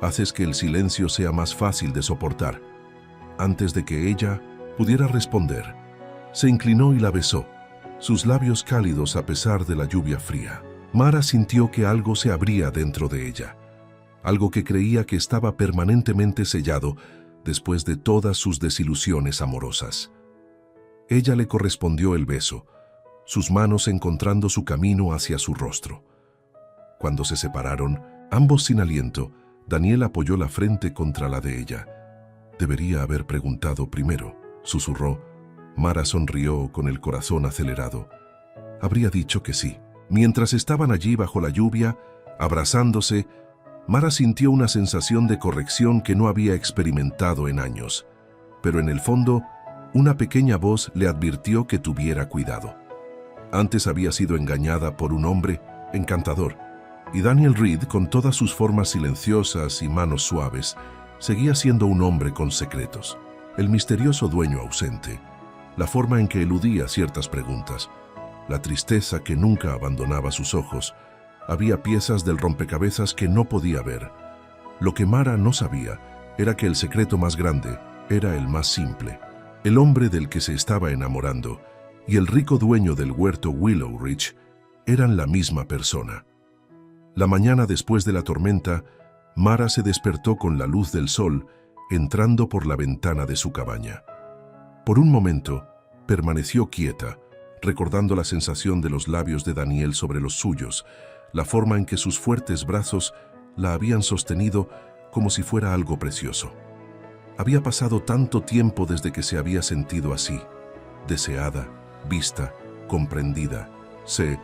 haces que el silencio sea más fácil de soportar. Antes de que ella pudiera responder, se inclinó y la besó, sus labios cálidos a pesar de la lluvia fría. Mara sintió que algo se abría dentro de ella, algo que creía que estaba permanentemente sellado después de todas sus desilusiones amorosas. Ella le correspondió el beso, sus manos encontrando su camino hacia su rostro. Cuando se separaron, ambos sin aliento, Daniel apoyó la frente contra la de ella. Debería haber preguntado primero, susurró. Mara sonrió con el corazón acelerado. Habría dicho que sí. Mientras estaban allí bajo la lluvia, abrazándose, Mara sintió una sensación de corrección que no había experimentado en años. Pero en el fondo, una pequeña voz le advirtió que tuviera cuidado. Antes había sido engañada por un hombre encantador, y Daniel Reed, con todas sus formas silenciosas y manos suaves, seguía siendo un hombre con secretos. El misterioso dueño ausente, la forma en que eludía ciertas preguntas, la tristeza que nunca abandonaba sus ojos. Había piezas del rompecabezas que no podía ver. Lo que Mara no sabía era que el secreto más grande era el más simple. El hombre del que se estaba enamorando y el rico dueño del huerto Willow Ridge eran la misma persona. La mañana después de la tormenta, Mara se despertó con la luz del sol entrando por la ventana de su cabaña. Por un momento, permaneció quieta, recordando la sensación de los labios de Daniel sobre los suyos, la forma en que sus fuertes brazos la habían sostenido como si fuera algo precioso. Había pasado tanto tiempo desde que se había sentido así, deseada, vista, comprendida. Se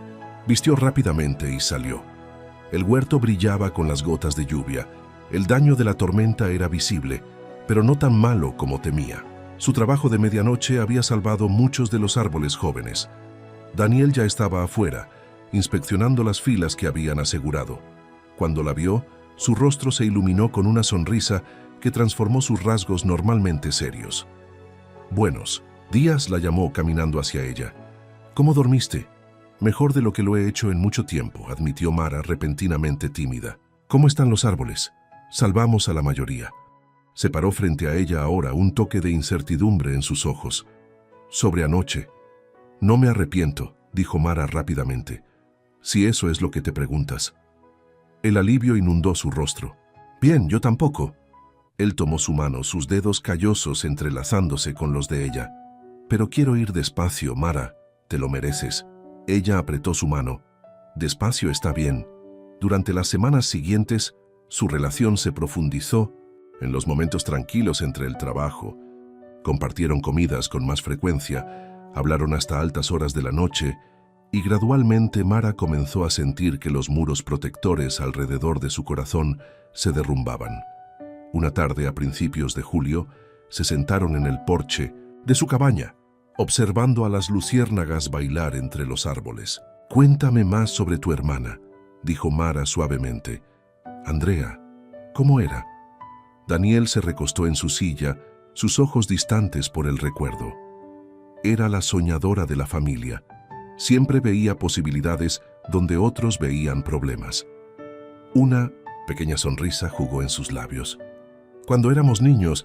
vistió rápidamente y salió. El huerto brillaba con las gotas de lluvia. El daño de la tormenta era visible, pero no tan malo como temía. Su trabajo de medianoche había salvado muchos de los árboles jóvenes. Daniel ya estaba afuera, inspeccionando las filas que habían asegurado. Cuando la vio, su rostro se iluminó con una sonrisa que transformó sus rasgos normalmente serios. «Buenos días», la llamó caminando hacia ella. «¿Cómo dormiste?» «Mejor de lo que lo he hecho en mucho tiempo», admitió Mara repentinamente tímida. «¿Cómo están los árboles?» «Salvamos a la mayoría». Se paró frente a ella ahora, un toque de incertidumbre en sus ojos. «Sobre anoche». «No me arrepiento», dijo Mara rápidamente. «Si eso es lo que te preguntas». El alivio inundó su rostro. «Bien, yo tampoco». Él tomó su mano, sus dedos callosos entrelazándose con los de ella. «Pero quiero ir despacio, Mara, te lo mereces». Ella apretó su mano. «Despacio está bien». Durante las semanas siguientes, su relación se profundizó. En los momentos tranquilos entre el trabajo, compartieron comidas con más frecuencia, hablaron hasta altas horas de la noche, y gradualmente Mara comenzó a sentir que los muros protectores alrededor de su corazón se derrumbaban. Una tarde a principios de julio, se sentaron en el porche de su cabaña, observando a las luciérnagas bailar entre los árboles. «Cuéntame más sobre tu hermana», dijo Mara suavemente. «Andrea, ¿cómo era?» Daniel se recostó en su silla, sus ojos distantes por el recuerdo. Era la soñadora de la familia. Siempre veía posibilidades donde otros veían problemas. Una pequeña sonrisa jugó en sus labios. «Cuando éramos niños,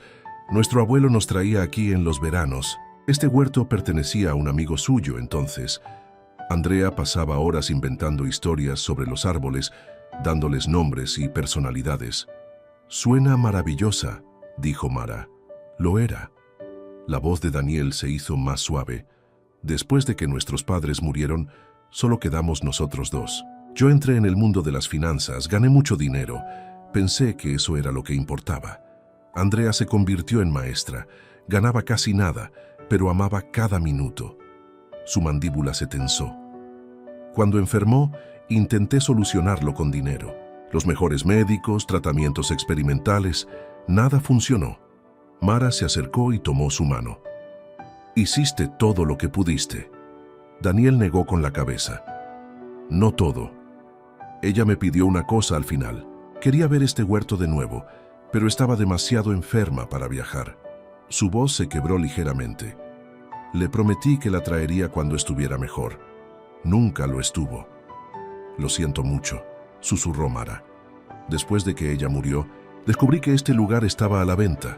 nuestro abuelo nos traía aquí en los veranos. Este huerto pertenecía a un amigo suyo entonces». Andrea pasaba horas inventando historias sobre los árboles, dándoles nombres y personalidades. «Suena maravillosa», dijo Mara. «Lo era». La voz de Daniel se hizo más suave. «Después de que nuestros padres murieron, solo quedamos nosotros dos. Yo entré en el mundo de las finanzas, gané mucho dinero. Pensé que eso era lo que importaba. Andrea se convirtió en maestra. Ganaba casi nada, pero amaba cada minuto». Su mandíbula se tensó. «Cuando enfermó, intenté solucionarlo con dinero. Los mejores médicos, tratamientos experimentales, nada funcionó». Mara se acercó y tomó su mano. «Hiciste todo lo que pudiste». Daniel negó con la cabeza. «No todo. Ella me pidió una cosa al final. Quería ver este huerto de nuevo, pero estaba demasiado enferma para viajar. Su voz se quebró ligeramente. Le prometí que la traería cuando estuviera mejor. Nunca lo estuvo. Lo siento mucho, susurró Mara. Después de que ella murió, descubrí que este lugar estaba a la venta.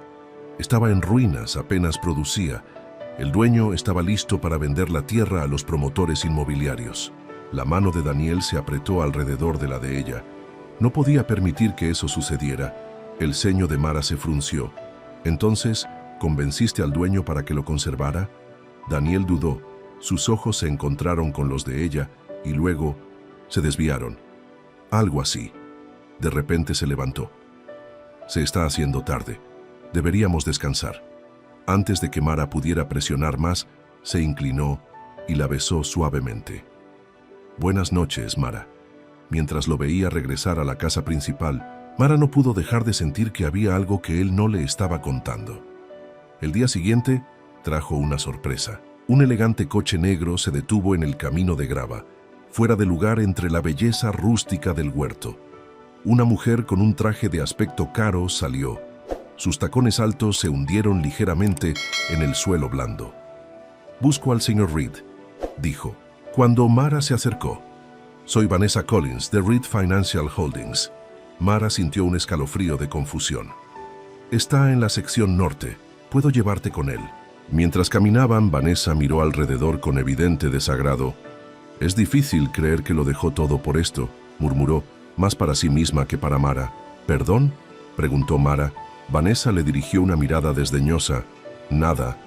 Estaba en ruinas, apenas producía. El dueño estaba listo para vender la tierra a los promotores inmobiliarios. La mano de Daniel se apretó alrededor de la de ella. No podía permitir que eso sucediera. El ceño de Mara se frunció. Entonces, ¿convenciste al dueño para que lo conservara? Daniel dudó. Sus ojos se encontraron con los de ella y luego se desviaron. Algo así. De repente se levantó. Se está haciendo tarde. Deberíamos descansar. Antes de que Mara pudiera presionar más, se inclinó y la besó suavemente. Buenas noches, Mara. Mientras lo veía regresar a la casa principal, Mara no pudo dejar de sentir que había algo que él no le estaba contando. El día siguiente trajo una sorpresa. Un elegante coche negro se detuvo en el camino de grava, fuera de lugar entre la belleza rústica del huerto. Una mujer con un traje de aspecto caro salió. Sus tacones altos se hundieron ligeramente en el suelo blando. «Busco al señor Reed», dijo. Cuando Mara se acercó, «Soy Vanessa Collins, de Reed Financial Holdings». Mara sintió un escalofrío de confusión. «Está en la sección norte. Puedo llevarte con él». Mientras caminaban, Vanessa miró alrededor con evidente desagrado. «Es difícil creer que lo dejó todo por esto», murmuró, más para sí misma que para Mara. «¿Perdón?», preguntó Mara. Vanessa le dirigió una mirada desdeñosa. «Nada,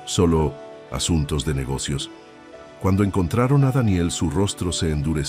solo asuntos de negocios». Cuando encontraron a Daniel, su rostro se endureció.